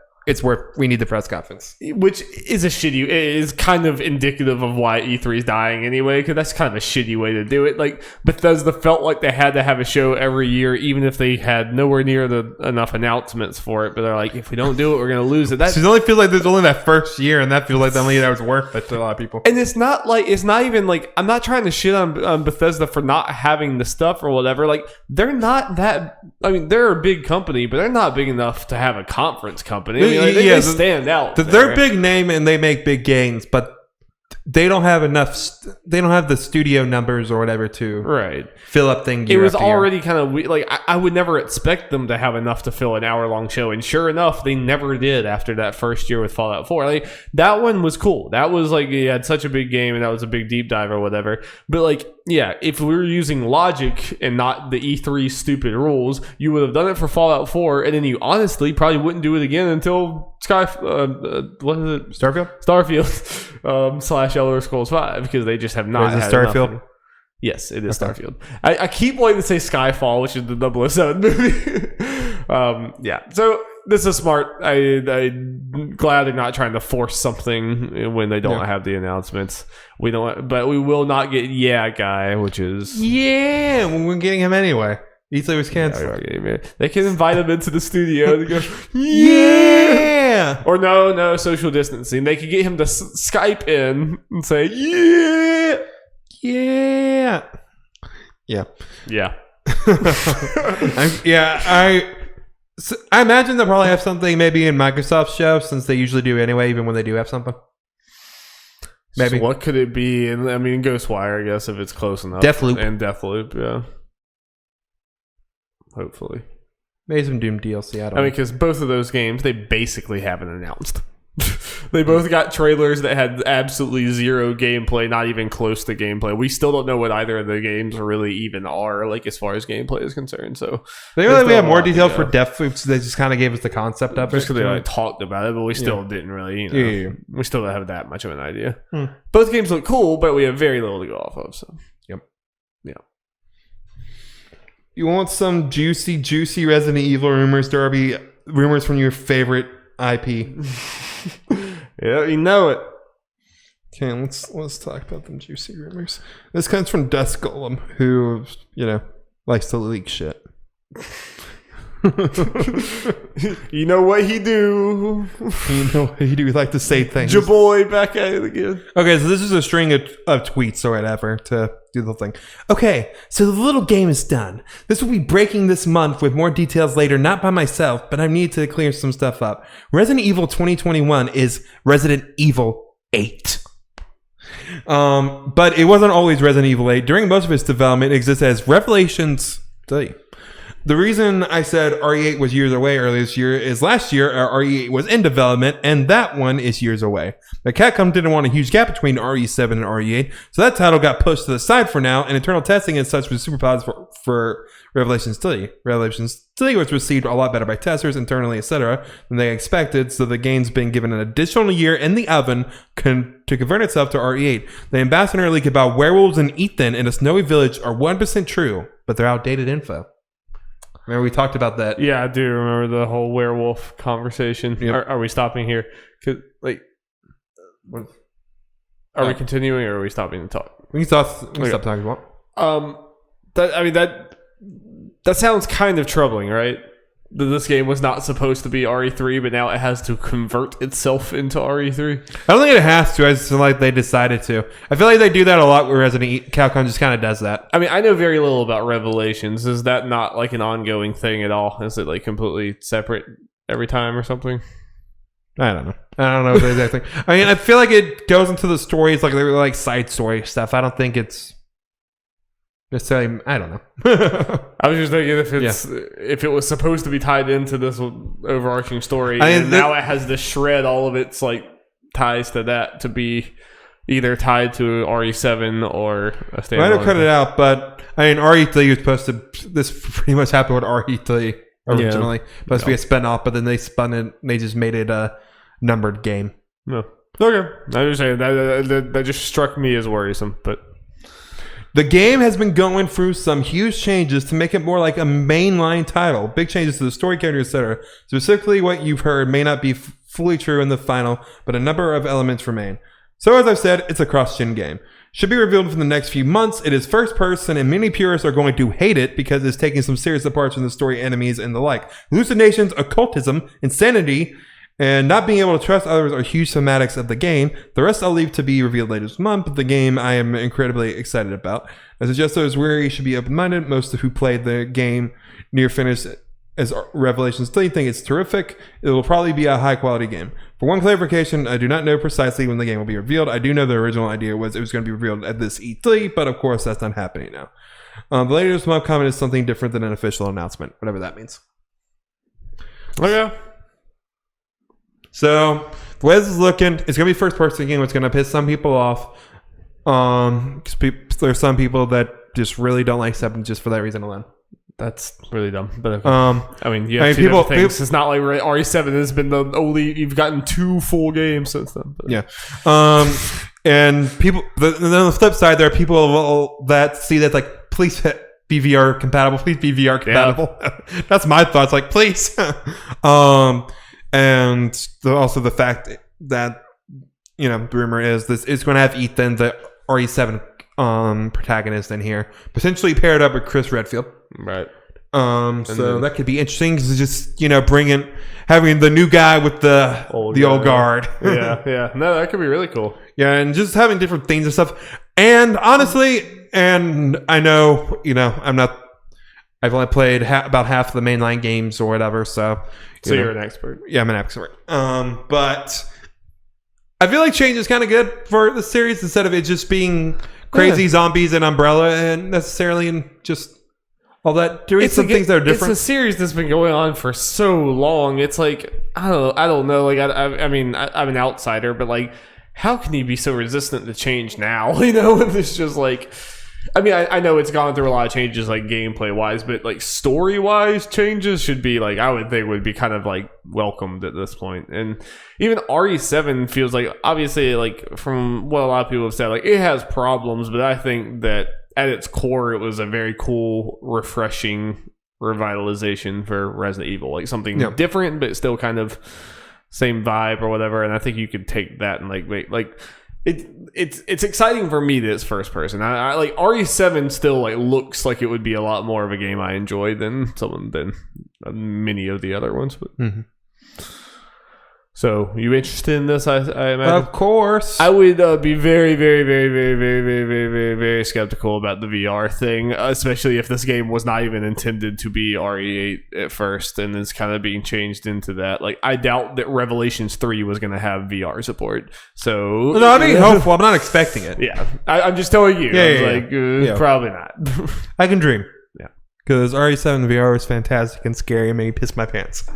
We need the press conference. Which is it is kind of indicative of why E3 is dying anyway, because that's kind of a shitty way to do it. Like, Bethesda felt like they had to have a show every year, even if they had nowhere near enough announcements for it. But they're like, if we don't do it, we're going to lose it. It only feels like there's only that first year, and that feels like only that was worth it to a lot of people. And it's not even like, I'm not trying to shit on Bethesda for not having the stuff or whatever. Like, they're not that, I mean, they're a big company, but they're not big enough to have a conference company. I mean, they stand out. They're a big name and they make big games, but they don't have enough. They don't have the studio numbers or whatever to fill up things. It was already kind of like I would never expect them to have enough to fill an hour-long show, and sure enough, they never did after that first year with Fallout 4. Like, that one was cool. That was like, you had such a big game, and that was a big deep dive or whatever. But like, yeah, if we were using logic and not the E3 stupid rules, you would have done it for Fallout 4, and then you honestly probably wouldn't do it again until what is it? Starfield / Elder Scrolls 5, because they just have not had Starfield. Enough. Yes, it is Starfield. I keep wanting to say Skyfall, which is the 007 movie. Yeah, so this is smart. I'm glad they're not trying to force something when they don't have the announcements. We don't, but we will not get guy, which is when we're getting him anyway. E3 was canceled. They can invite him into the studio and go, or no, social distancing. They could get him to Skype in and say, yeah. I imagine they'll probably have something maybe in Microsoft's show, since they usually do anyway, even when they do have something. Maybe. So what could it be? And I mean, Ghostwire, I guess, if it's close enough. Deathloop, yeah. Hopefully. Maybe some Doom DLC. I mean, because both of those games, they basically haven't announced. They both got trailers that had absolutely zero gameplay, not even close to gameplay. We still don't know what either of the games really even are, like, as far as gameplay is concerned. So they really have more details for Deathloop, so they just kind of gave us the concept of it. Just because they talked about it, but we still didn't really, we still don't have that much of an idea. Both games look cool, but we have very little to go off of. So you want some juicy Resident Evil rumors, Darby? Rumors from your favorite IP. Yeah, you know it. Okay, let's talk about them juicy rumors. This comes from Dust Golem, who likes to leak shit. You know what he do. We like to say things. Your boy back at it again. Okay, so this is a string of tweets or whatever to do the thing. Okay, so the little game is done. This will be breaking this month with more details later, not by myself, but I need to clear some stuff up. Resident Evil 2021 is Resident Evil 8. But it wasn't always Resident Evil 8. During most of its development, it exists as Revelations 3. The reason I said RE8 was years away earlier this year is last year RE8 was in development, and that one is years away. But Capcom didn't want a huge gap between RE7 and RE8, so that title got pushed to the side for now, and internal testing and such was super positive for Revelations 3. Revelations 3 was received a lot better by testers internally, etc., than they expected, so the game's been given an additional year in the oven to convert itself to RE8. The ambassador leak about werewolves and Ethan in a snowy village are 1% true, but they're outdated info. Remember we talked about that? Yeah, I do remember the whole werewolf conversation. Yep. Are we stopping here? Are we continuing, or are we stopping to talk? We can stop talking about. That sounds kind of troubling, right? That this game was not supposed to be RE3, but now it has to convert itself into RE3. I don't think it has to. I just feel like they decided to. I feel like they do that a lot, where Capcom just kind of does that. I mean, I know very little about Revelations. Is that not like an ongoing thing at all? Is it like completely separate every time or something? I don't know the exact thing. I mean, I feel like it goes into the stories, like they're like side story stuff. I don't think it's necessarily. I don't know. I was just thinking if it was supposed to be tied into this overarching story, and now it has to shred all of its like ties to that to be either tied to RE7 or a standalone. I might have cut it out, but I mean, RE3 was supposed to. This pretty much happened with RE3 originally. Supposed to be a spin-off, but then they spun it. They just made it a numbered game. No. Okay. I was saying that just struck me as worrisome, but. The game has been going through some huge changes to make it more like a mainline title. Big changes to the story, characters, etc. Specifically, what you've heard may not be fully true in the final, but a number of elements remain. So as I've said, it's a cross-gen game. Should be revealed within the next few months. It is first person, and many purists are going to hate it because it's taking some serious departures from the story, enemies, and the like. Hallucinations, occultism, insanity, and not being able to trust others are huge thematics of the game. The rest I'll leave to be revealed later this month, but the game I am incredibly excited about. I suggest those wary should be open-minded. Most of who played the game near finish as Revelations 3 think it's terrific. It will probably be a high-quality game. For one clarification, I do not know precisely when the game will be revealed. I do know the original idea was it was going to be revealed at this E3, but of course that's not happening now. The later this month comment is something different than an official announcement, whatever that means. Okay. So, the way this is looking, it's going to be first-person game. It's going to piss some people off. Because there's some people that just really don't like 7 just for that reason alone. That's really dumb. But I mean, you have two different things. It's not like RE7 has been the only... You've gotten 2 full games since then. But. Yeah. And people... on the flip side, there are people that see that like, please be VR compatible. Please be VR compatible. Yeah. That's my thoughts. Like, please. And also the fact that, you know, the rumor is this is going to have Ethan, the RE7 protagonist, in here, potentially paired up with Chris Redfield. Right. So that could be interesting because it's just, you know, having the new guy with the old guard. Yeah. No, that could be really cool. Yeah, and just having different themes and stuff. And honestly, and I know, you know, I've only played about half of the mainline games or whatever, so you're an expert. Yeah, I'm an expert. But I feel like change is kind of good for the series instead of it just being crazy zombies and Umbrella and necessarily and just all that. Doing some things that are different. It's a series that's been going on for so long. It's like I don't know. Like I mean, I'm an outsider, but like, how can you be so resistant to change now? You know, it's just like. I mean, I know it's gone through a lot of changes, like gameplay wise, but like story wise, changes should be like I would think would be kind of like welcomed at this point. And even RE7 feels like, obviously, like from what a lot of people have said, like it has problems, but I think that at its core, it was a very cool, refreshing revitalization for Resident Evil, like something different, but still kind of same vibe or whatever. And I think you could take that and like. It's exciting for me that it's first person. I like RE7 still like looks like it would be a lot more of a game I enjoy than many of the other ones. But So, you interested in this? I imagine. Of course. I would be very, very, very, very, very, very, very, very, very skeptical about the VR thing, especially if this game was not even intended to be RE8 at first, and it's kind of being changed into that. Like, I doubt that Revelations 3 was going to have VR support. So, no, I'm being hopeful. I'm not expecting it. Yeah, I'm just telling you. Probably not. I can dream. Yeah. because RE7 VR was fantastic and scary and made me piss my pants.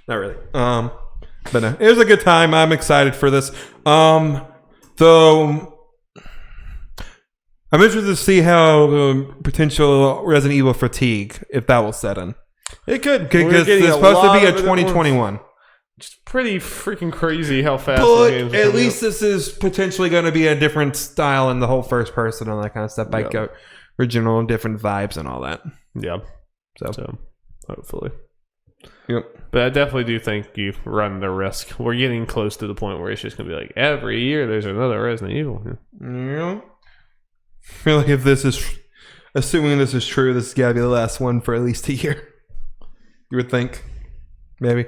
Not really. But no, it was a good time. I'm excited for this. Though I'm interested to see how potential Resident Evil fatigue, if that will set in. It could, because it's supposed to be a 2021. It's pretty freaking crazy how fast. But at least this is potentially going to be a different style in the whole first person and that kind of stuff. Like original, different vibes and all that. Yeah. So hopefully. Yep. But I definitely do think you run the risk. We're getting close to the point where it's just going to be like every year there's another Resident Evil. Yeah. I feel like if this is, assuming this is true, this has got to be the last one for at least a year. You would think. Maybe.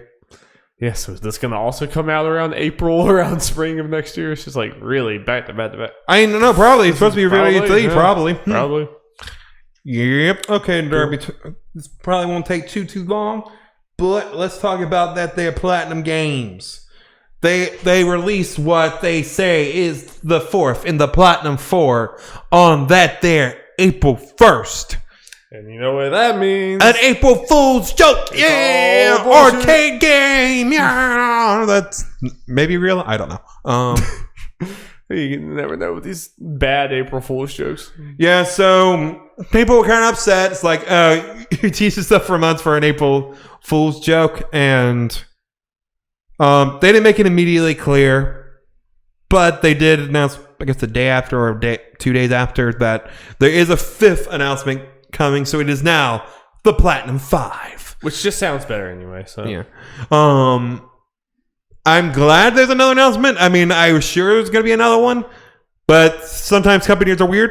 Yeah, so is this going to also come out around April, around spring of next year? It's just like really back to back to back. I don't know, probably. It's supposed to be really E3, probably. Probably. Yep. Okay, Darby. This probably won't take too long. But let's talk about that there Platinum Games. They released what they say is the 4th in the Platinum 4 on that there April 1st. And you know what that means? An April Fool's joke. Yeah. Arcade game. Yeah. That's maybe real. I don't know. You never know with these bad April Fool's jokes. Yeah, so people were kind of upset. It's like, you teased stuff for months for an April Fool's joke, and they didn't make it immediately clear, but they did announce, I guess the day after or 2 days after, that there is a 5th announcement coming, so it is now the Platinum 5. Which just sounds better anyway, so. Yeah. I'm glad there's another announcement. I mean, I was sure there was going to be another one, but sometimes companies are weird,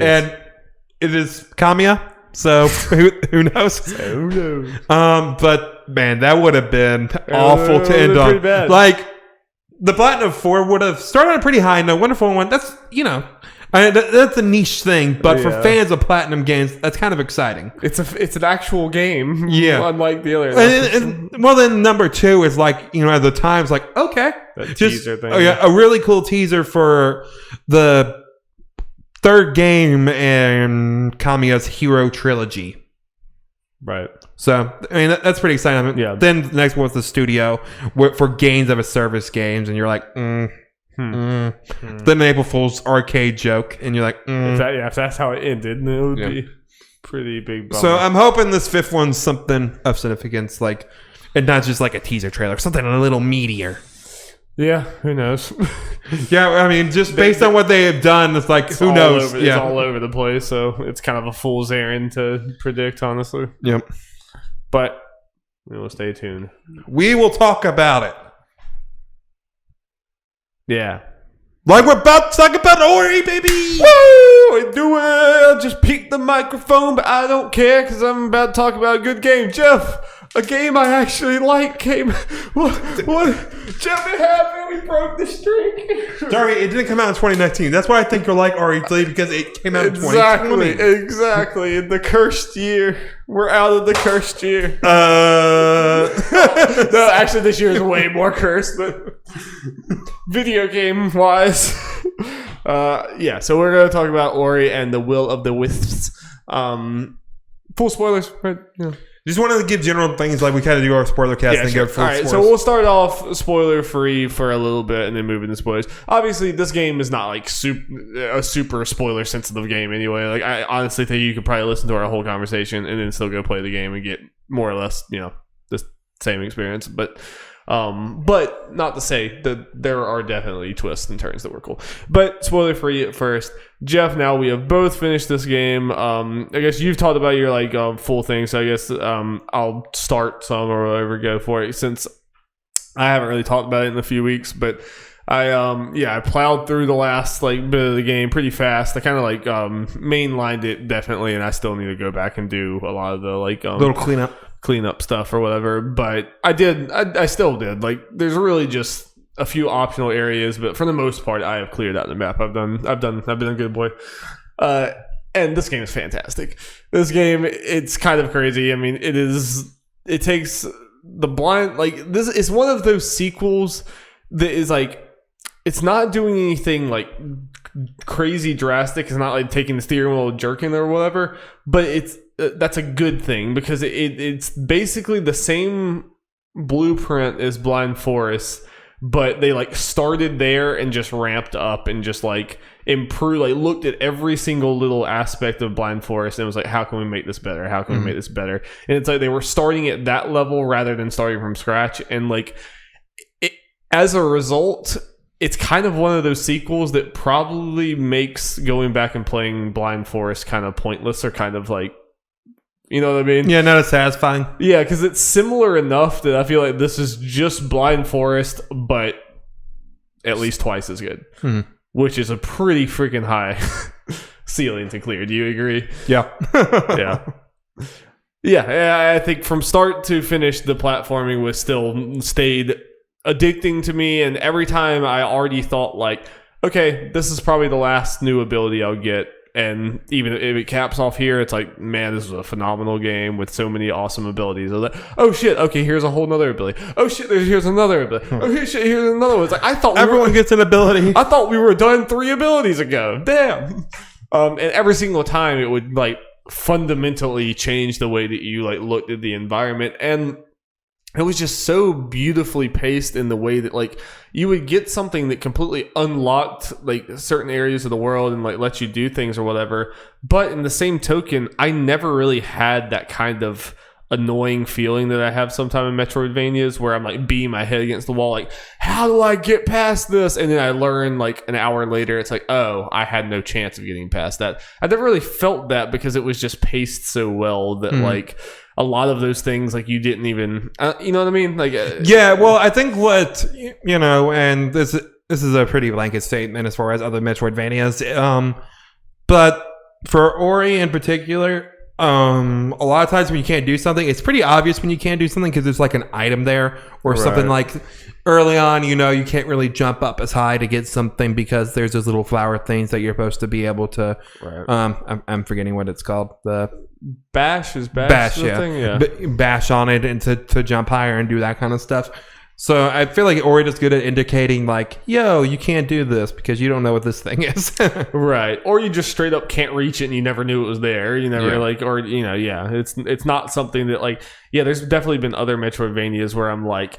and it is Kamiya, so who knows? Who knows? But man, that would have been awful to end on. Bad. Like, the Platinum 4 would have started on a pretty high note. Wonderful one. That's, that's a niche thing, but for fans of Platinum games, that's kind of exciting. It's an actual game, unlike the other. Well, then number 2 is like, at the times, like, okay, teaser thing. A really cool teaser for the 3rd game in Kamiya's Hero trilogy. Right. So, I mean, that's pretty exciting. Yeah. Then the next one was the studio for games of a service games, and you're like, Then the April Fool's arcade joke, and you're like, if that's how it ended, then it would be pretty big bummer. So I'm hoping this 5th one's something of significance, like, and not just like a teaser trailer, something a little meatier. Yeah, who knows? Yeah, I mean, just based on what they have done, it's like, who knows? It's all over the place, so it's kind of a fool's errand to predict, honestly. Yep. But we'll stay tuned. We will talk about it. Yeah. Like we're about to talk about Ori, baby! Woo! I do it! I just peeked the microphone, but I don't care because I'm about to talk about a good game. Jeff, a game I actually like came... What? Jeff, it happened. We broke the streak. Sorry, it didn't come out in 2019. That's why I think you're like Ori, because it came out in 2020. Exactly. In the cursed year. We're out of the cursed year. No, actually, this year is way more cursed, but video game wise. So we're going to talk about Ori and the Will of the Wisps. Full spoilers, right? Yeah. Just wanted to give general things like we kind of do our spoiler cast and go full All right, spoilers. so we'll start off spoiler free for a little bit and then move into spoilers. Obviously, this game is not like a super spoiler sensitive game anyway. Like, I honestly think you could probably listen to our whole conversation and then still go play the game and get more or less, the same experience. But not to say that there are definitely twists and turns that were cool. But spoiler free at first. Jeff, now we have both finished this game. I guess you've talked about your full thing, so I guess I'll start some or whatever, go for it, since I haven't really talked about it in a few weeks. But I plowed through the last bit of the game pretty fast. I kind of mainlined it definitely, and I still need to go back and do a lot of the little cleanup stuff or whatever. But I still did. There's really just a few optional areas, but for the most part, I have cleared out the map. I've been a good boy. And this game is fantastic. This game, it's kind of crazy. I mean, it takes the blind, this is one of those sequels that is it's not doing anything crazy drastic. It's not taking the steering wheel jerking or whatever, but that's a good thing because it's basically the same blueprint as Blind Forest, but they like started there and just ramped up and just like improved, like looked at every single little aspect of Blind Forest and was like, how can we make this better? How can we make this better? And it's like they were starting at that level rather than starting from scratch. And like as a result, it's kind of one of those sequels that probably makes going back and playing Blind Forest kind of pointless or kind of like, you know what I mean? Yeah, not as satisfying. Yeah, because it's similar enough that I feel like this is just Blind Forest, but at least twice as good, which is a pretty freaking high ceiling to clear. Do you agree? Yeah. Yeah, I think from start to finish, the platforming was stayed addicting to me, and every time I already thought like, okay, this is probably the last new ability I'll get. And even if it caps off here, it's like, man, this is a phenomenal game with so many awesome abilities. I was like, oh shit, okay, here's a whole nother ability. Oh shit, here's another ability. Oh shit, here's another one. It's like, I thought everyone gets an ability. I thought we were done 3 abilities ago. Damn. And every single time it would like fundamentally change the way that you like looked at the environment, and it was just so beautifully paced in the way that like you would get something that completely unlocked like certain areas of the world and like let you do things or whatever. But in the same token, I never really had that kind of annoying feeling that I have sometimes in Metroidvanias where I'm like beating my head against the wall like, how do I get past this? And then I learn like an hour later, it's like, oh, I had no chance of getting past that. I never really felt that because it was just paced so well that like a lot of those things like you didn't even you know what I mean, like yeah, well, I think what you know, and this is a pretty blanket statement as far as other Metroidvanias, but for Ori in particular, a lot of times when you can't do something, it's pretty obvious when you can't do something because there's like an item there or something. Like early on, you know, you can't really jump up as high to get something because there's those little flower things that you're supposed to be able to I'm forgetting what it's called, the bash yeah. thing? Yeah. Bash on it and to jump higher and do that kind of stuff. So I feel like Ori is good at indicating like, yo, you can't do this because you don't know what this thing is. Right. Or you just straight up can't reach it and you never knew it was there. You never like, or, you know, it's not something that like, there's definitely been other Metroidvanias where I'm like,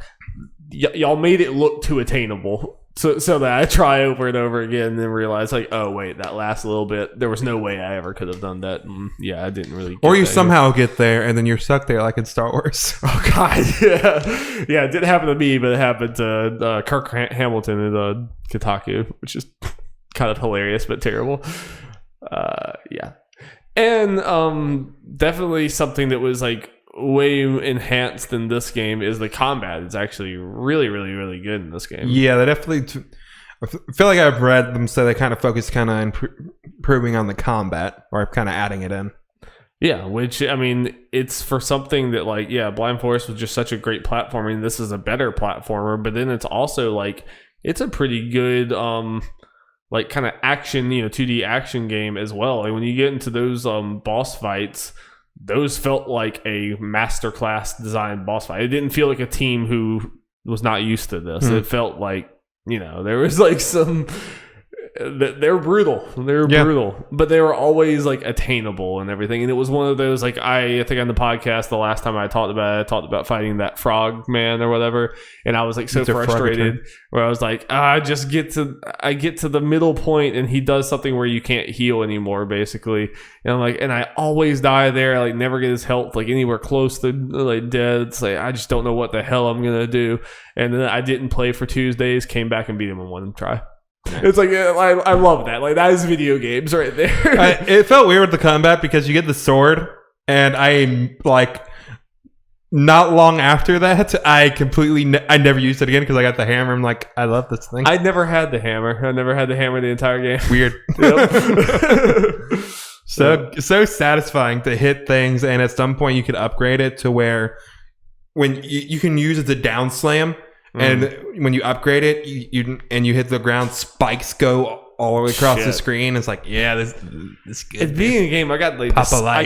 y'all made it look too attainable. So that I try over and over again and then realize like, oh wait, that last little bit, there was no way I ever could have done that. And I didn't really. Or you somehow get there and then you're stuck there like in Star Wars. Oh god, yeah. It didn't happen to me, but it happened to Kirk Hamilton in Kotaku, which is kind of hilarious but terrible. And definitely something that was like way enhanced in this game is the combat. It's actually really, really, really good in this game. Yeah, they definitely. I feel like I've read them say they kind of focus kind of improving on the combat or kind of adding it in. Yeah, which I mean, it's for something that like Blind Forest was just such a great platformer. And this is a better platformer, but then it's also like it's a pretty good like kind of action, 2D action game as well. Like when you get into those boss fights, those felt like a masterclass designed boss fight. It didn't feel like a team who was not used to this. It felt like, there was like some... They're brutal. Brutal. But they were always like attainable and everything. And it was one of those, like, I think on the podcast the last time I talked about fighting that frog man or whatever. And I was like so frustrated where I was like, I get to the middle point and he does something where you can't heal anymore, basically. And I'm like, and I always die there. I like never get his health like anywhere close to like dead. It's like, I just don't know what the hell I'm going to do. And then I didn't play for Tuesdays, came back and beat him in one try. It's like I love that. Like that is video games right there. It felt weird with the combat because you get the sword, and I like not long after that I completely I never used it again because I got the hammer. I'm like, I love this thing. I never had the hammer. The entire game. Weird. So satisfying to hit things, and at some point you could upgrade it to where when you can use it to down slam. And when you upgrade it, you hit the ground, spikes go all the way across the screen. It's like, this good. At the beginning of the game, I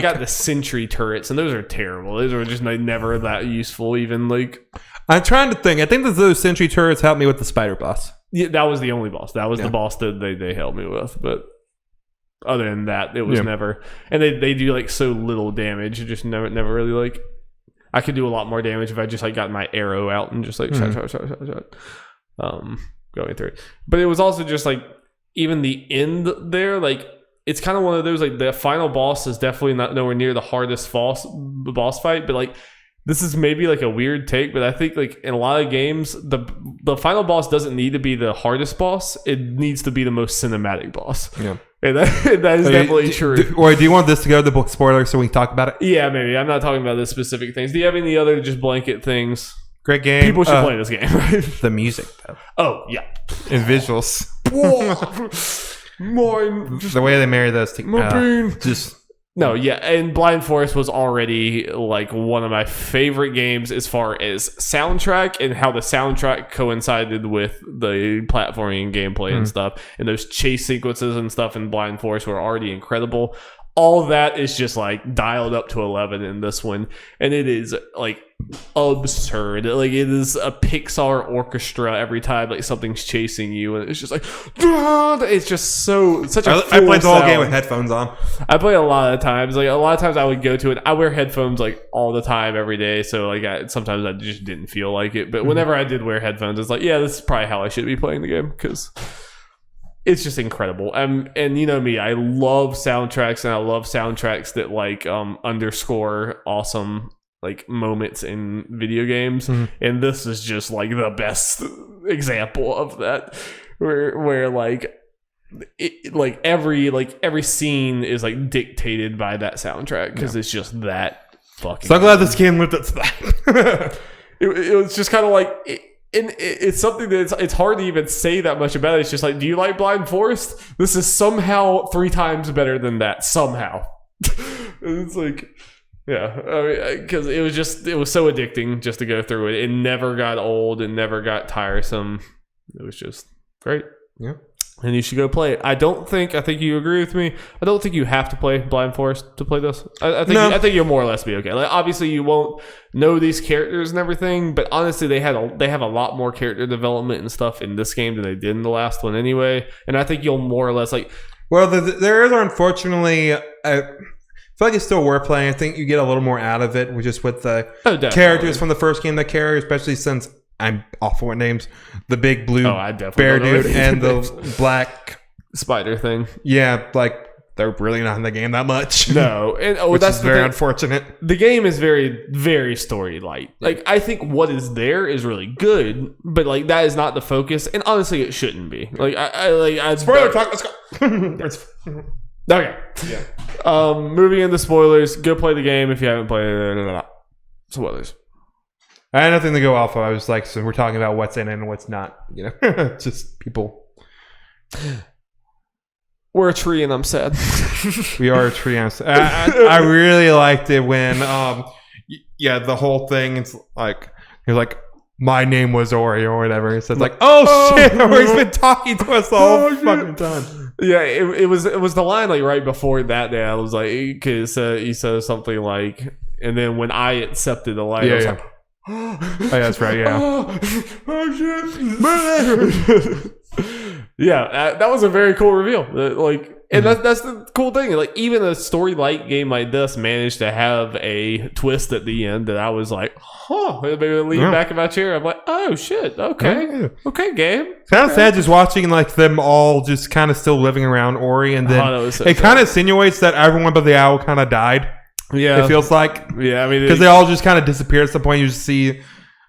got the sentry turrets, and those are terrible. Those are just like never that useful. Even like, I'm trying to think. I think that those sentry turrets helped me with the spider boss. Yeah, that was the only boss. That was the boss that they helped me with. But other than that, it was never. And they do like so little damage. You just never really like. I could do a lot more damage if I just like got my arrow out and just like shot. Going through it. But it was also just like even the end there, like it's kind of one of those like the final boss is definitely not nowhere near the hardest boss fight, but like this is maybe like a weird take, but I think like in a lot of games the final boss doesn't need to be the hardest boss. It needs to be the most cinematic boss. Yeah. And that is definitely true. Or do you want this to go to the book spoiler so we can talk about it? Yeah, maybe. I'm not talking about the specific things. Do you have any other just blanket things? Great game. People should play this game, right? The music, though. Oh, yeah. And visuals. Mine. The way they marry those together. No, yeah, and Blind Forest was already like one of my favorite games as far as soundtrack and how the soundtrack coincided with the platforming and gameplay and stuff. And those chase sequences and stuff in Blind Forest were already incredible. All of that is just like dialed up to 11 in this one, and it is like absurd. Like it is a Pixar orchestra every time like something's chasing you, and it's just like it's just such a. I played the whole game with headphones on. I play a lot of times. Like a lot of times, I would go to it. I wear headphones like all the time, every day. So like sometimes I just didn't feel like it, but whenever I did wear headphones, it's like this is probably how I should be playing the game because. It's just incredible. And you know me, I love soundtracks, and I love soundtracks that like underscore awesome like moments in video games. And this is just like the best example of that, where like every scene is like dictated by that soundtrack because it's just that fucking. So glad this game lived up to that. It was just kind of like. And it's something that it's hard to even say that much about it. It's just like, do you like Blind Forest? This is somehow 3 times better than that. Somehow. It's like, yeah. I mean, because it was so addicting just to go through it. It never got old. It never got tiresome. It was just great. Yeah. And you should go play it. I think you agree with me. I don't think you have to play Blind Forest to play this. I think you'll more or less be okay. Like obviously you won't know these characters and everything, but honestly they have a lot more character development and stuff in this game than they did in the last one anyway. And I think you'll more or less like. Well, there is unfortunately. I feel like it's still worth playing. I think you get a little more out of it, just with the characters from the first game that carry, especially since. I'm awful with names. The big blue bear dude and the black spider thing. Yeah, like they're really not in the game that much. No, and that's very unfortunate. The game is very, very story light. Like I think what is there is really good, but like that is not the focus. And honestly, it shouldn't be. Like I spoiler talk. Let's go. Okay. Yeah. Moving into spoilers. Go play the game if you haven't played it. Spoilers. I had nothing to go off of. I was like, so we're talking about what's in it and what's not. You know, just people. We're a tree, and I'm sad. We are a tree. I really liked it when, the whole thing. It's like you're like, my name was Ori or whatever. So it's like, oh shit, Ori's been talking to us the whole fucking time. Yeah, it was the line like right before that day. I was like, because he said something like, and then when I accepted the line, I was like. Oh, that's right. Yeah. Yeah, that was a very cool reveal. And that's the cool thing. Like, even a story light game like this managed to have a twist at the end that I was like, maybe lean back in my chair. I'm like, oh shit, okay, okay, game. Kind of sad just watching like them all just kind of still living around Ori, and then it kind of insinuates that everyone but the owl kind of died. Yeah, it feels like. Yeah, I mean, because they all just kind of disappeared at some point. You just see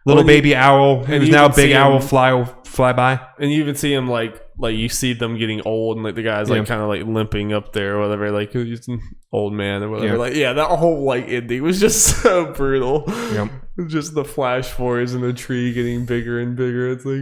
little baby owl, who's now a big owl, fly by, and you even see him like you see them getting old, and like the guy's like kind of like limping up there or whatever, like he's an old man or whatever. Like that whole like ending was just so brutal. Yep. Just the flash forwards and the tree getting bigger and bigger. It's like,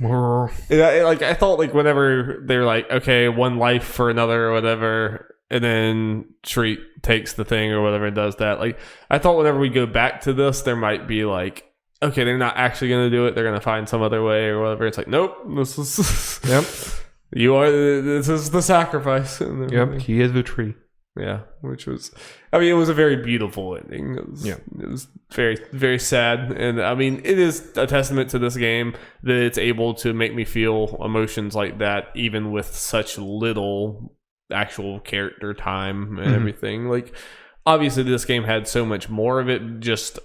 oh, I thought like whenever they're like, okay, one life for another or whatever. And then Treat takes the thing or whatever and does that. Like, I thought whenever we go back to this, there might be like, okay, they're not actually going to do it. They're going to find some other way or whatever. It's like, nope. This is this is the sacrifice. Yep, he is the tree. Yeah, which was, I mean, it was a very beautiful ending. It was very, very sad. And I mean, it is a testament to this game that it's able to make me feel emotions like that, even with such little actual character time and everything. Like, obviously, this game had so much more of it just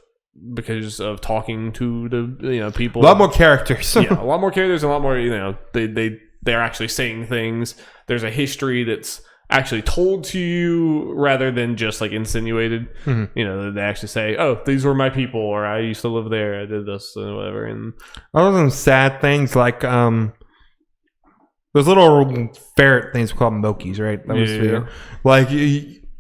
because of talking to the people. A lot more characters. Yeah, a lot more characters, and a lot more. They're actually saying things. There's a history that's actually told to you rather than just like insinuated. They actually say, "Oh, these were my people," or "I used to live there. I did this," and whatever. And other than sad things like those little ferret things called Mokies, right? That was weird. Like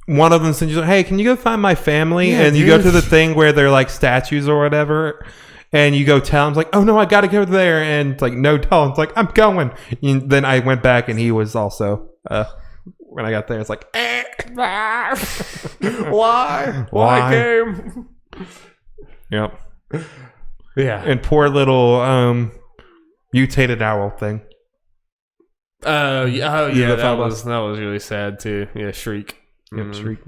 one of them said, "Hey, can you go find my family?" And you go to the thing where they're like statues or whatever. And you go tell him, it's like, "Oh no, I gotta go there." And it's like, "No, don't." It's like, "I'm going." And then I went back and he was also, when I got there, it's like, Why game? Yep. Yeah. And poor little mutated owl thing. That was really sad too. Yeah, Shriek. Shriek.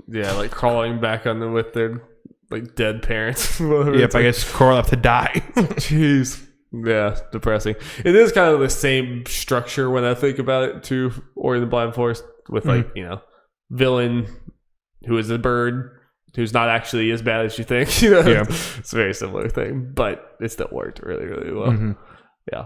Yeah, like crawling back on them with their like dead parents. Yep, I guess crawl up to die. Jeez. Yeah, depressing. It is kind of the same structure when I think about it too, or in the Blind Forest with like, villain who is a bird who's not actually as bad as you think. Yeah. It's a very similar thing, but it still worked really, really well. Yeah.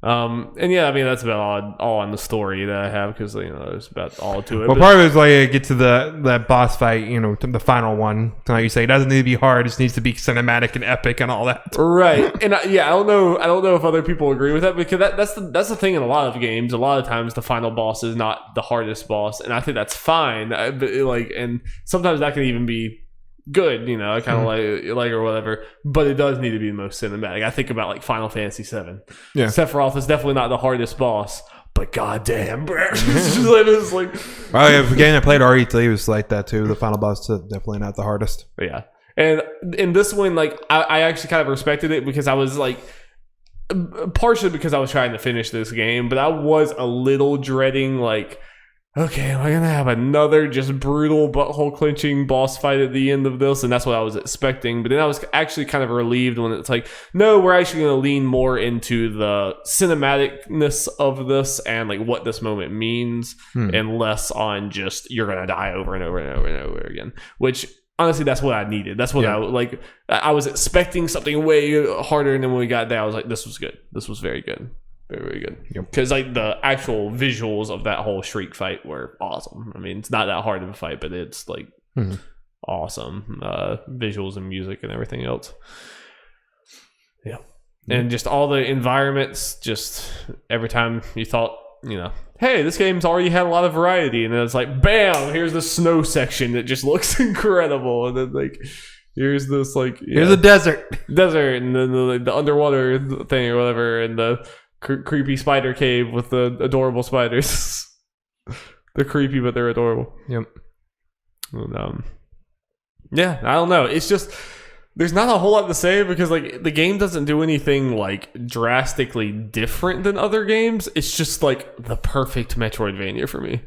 And yeah, I mean that's about all on the story that I have because there's about all to it. Well, part of it is like get to that boss fight, to the final one. Like you say, it doesn't need to be hard; it just needs to be cinematic and epic and all that. Right? And I don't know if other people agree with that because that's the thing in a lot of games. A lot of times the final boss is not the hardest boss, and I think that's fine. And sometimes that can even be good, I kind of like or whatever, but it does need to be the most cinematic. I think about like Final Fantasy VII. Yeah, Sephiroth is definitely not the hardest boss, but goddamn, bro, it's like. Oh yeah, the game I played RE3 was like that too. The final boss is definitely not the hardest. Yeah, and in this one, like I actually kind of respected it because I was like. Partially because I was trying to finish this game, but I was a little dreading like. Okay, am I going to have another just brutal butthole clenching boss fight at the end of this? And that's what I was expecting. But then I was actually kind of relieved when it's like, no, we're actually going to lean more into the cinematicness of this and like what this moment means and less on just you're going to die over and over and over and over again. Which, honestly, that's what I needed. That's what I was expecting something way harder. And then when we got there, I was like, this was good. This was very good. Very, very good. Because like the actual visuals of that whole Shriek fight were awesome. I mean, it's not that hard of a fight, but it's like awesome visuals and music and everything else. Yeah, and just all the environments. Just every time you thought, hey, this game's already had a lot of variety, and then it's like, bam, here's the snow section that just looks incredible, and then like. Here's this like here's a desert, and then the underwater thing or whatever, and the creepy spider cave with the adorable spiders. They're creepy, but they're adorable. Yep. And, yeah, I don't know. It's just there's not a whole lot to say because like the game doesn't do anything like drastically different than other games. It's just like the perfect Metroidvania for me.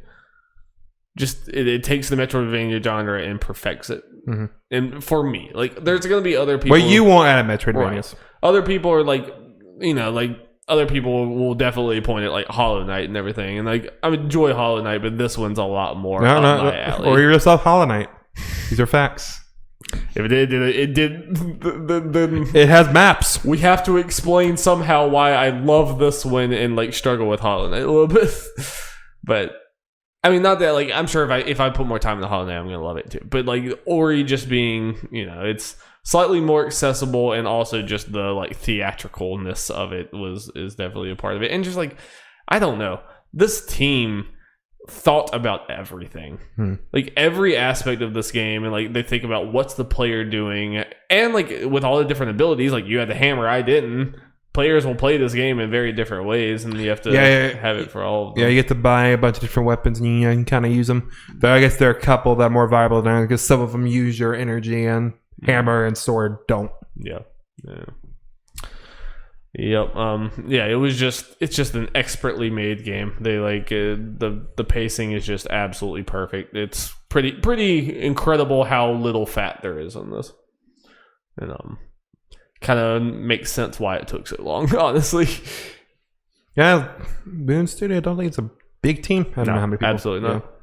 Just it takes the Metroidvania genre and perfects it. And for me, like there's gonna be other people. But you won't add Metroidvanias. Right. Other people are like, other people will definitely point at like Hollow Knight and everything, and like I enjoy Hollow Knight, but this one's a lot more up my alley. Or yourself, Hollow Knight. These are facts. If it did, then it has maps. We have to explain somehow why I love this one and like struggle with Hollow Knight a little bit. But I mean, not that like I'm sure if I put more time in the Hollow Knight, I'm gonna love it too. But like Ori just being, it's slightly more accessible, and also just the like theatricalness of it is definitely a part of it. And just like I don't know, this team thought about everything, like every aspect of this game, and like they think about what's the player doing, and like with all the different abilities, like you had the hammer, I didn't. Players will play this game in very different ways, and you have to have it for all of them. Yeah, you get to buy a bunch of different weapons, and you can kind of use them. But I guess there are a couple that are more viable than others, because some of them use your energy, and hammer and sword don't. Yeah. Yep. It's just an expertly made game. They like the pacing is just absolutely perfect. It's pretty incredible how little fat there is on this, and kind of makes sense why it took so long, honestly. Yeah, Boon Studio, I don't think it's a big team. I don't know how many people. Absolutely not.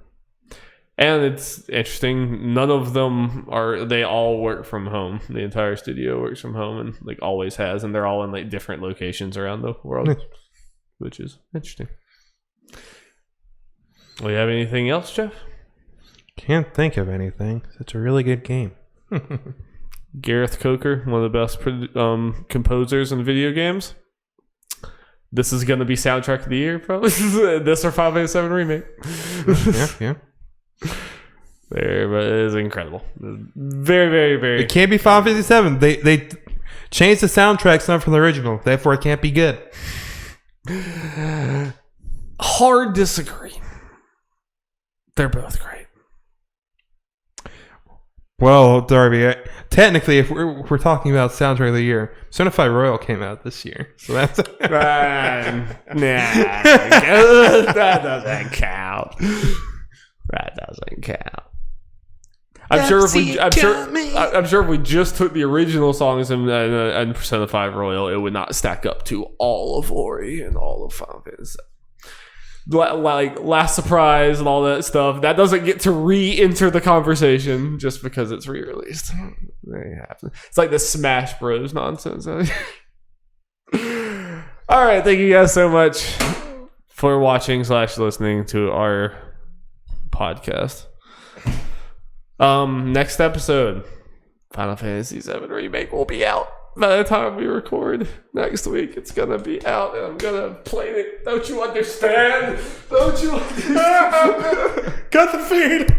And it's interesting. None of them are. They all work from home. The entire studio works from home, and like always has. And they're all in like different locations around the world, which is interesting. Do you have anything else, Jeff? Can't think of anything. It's a really good game. Gareth Coker, one of the best composers in video games. This is going to be soundtrack of the year, probably. This or Final Fantasy 7 Remake. Yeah. There, but it is incredible. Very, very, very. It can't be Final Fantasy 7. They changed the soundtrack some from the original. Therefore, it can't be good. Hard disagree. They're both great. Well, Darby, technically, if we're talking about soundtrack of the year, Certified Royal came out this year, so that's that doesn't count. That doesn't count. I'm sure if we just took the original songs and Personified Royal, it would not stack up to all of Ori and all of Final Fantasy. Like Last Surprise and all that stuff, that doesn't get to re-enter the conversation just because it's re-released. It's like the Smash Bros nonsense. All right, thank you guys so much for watching / listening to our podcast. Next episode, Final Fantasy 7 Remake will be out. By the time we record next week, it's gonna be out, and I'm gonna play it. Don't you understand? Don't you understand? Cut the feed.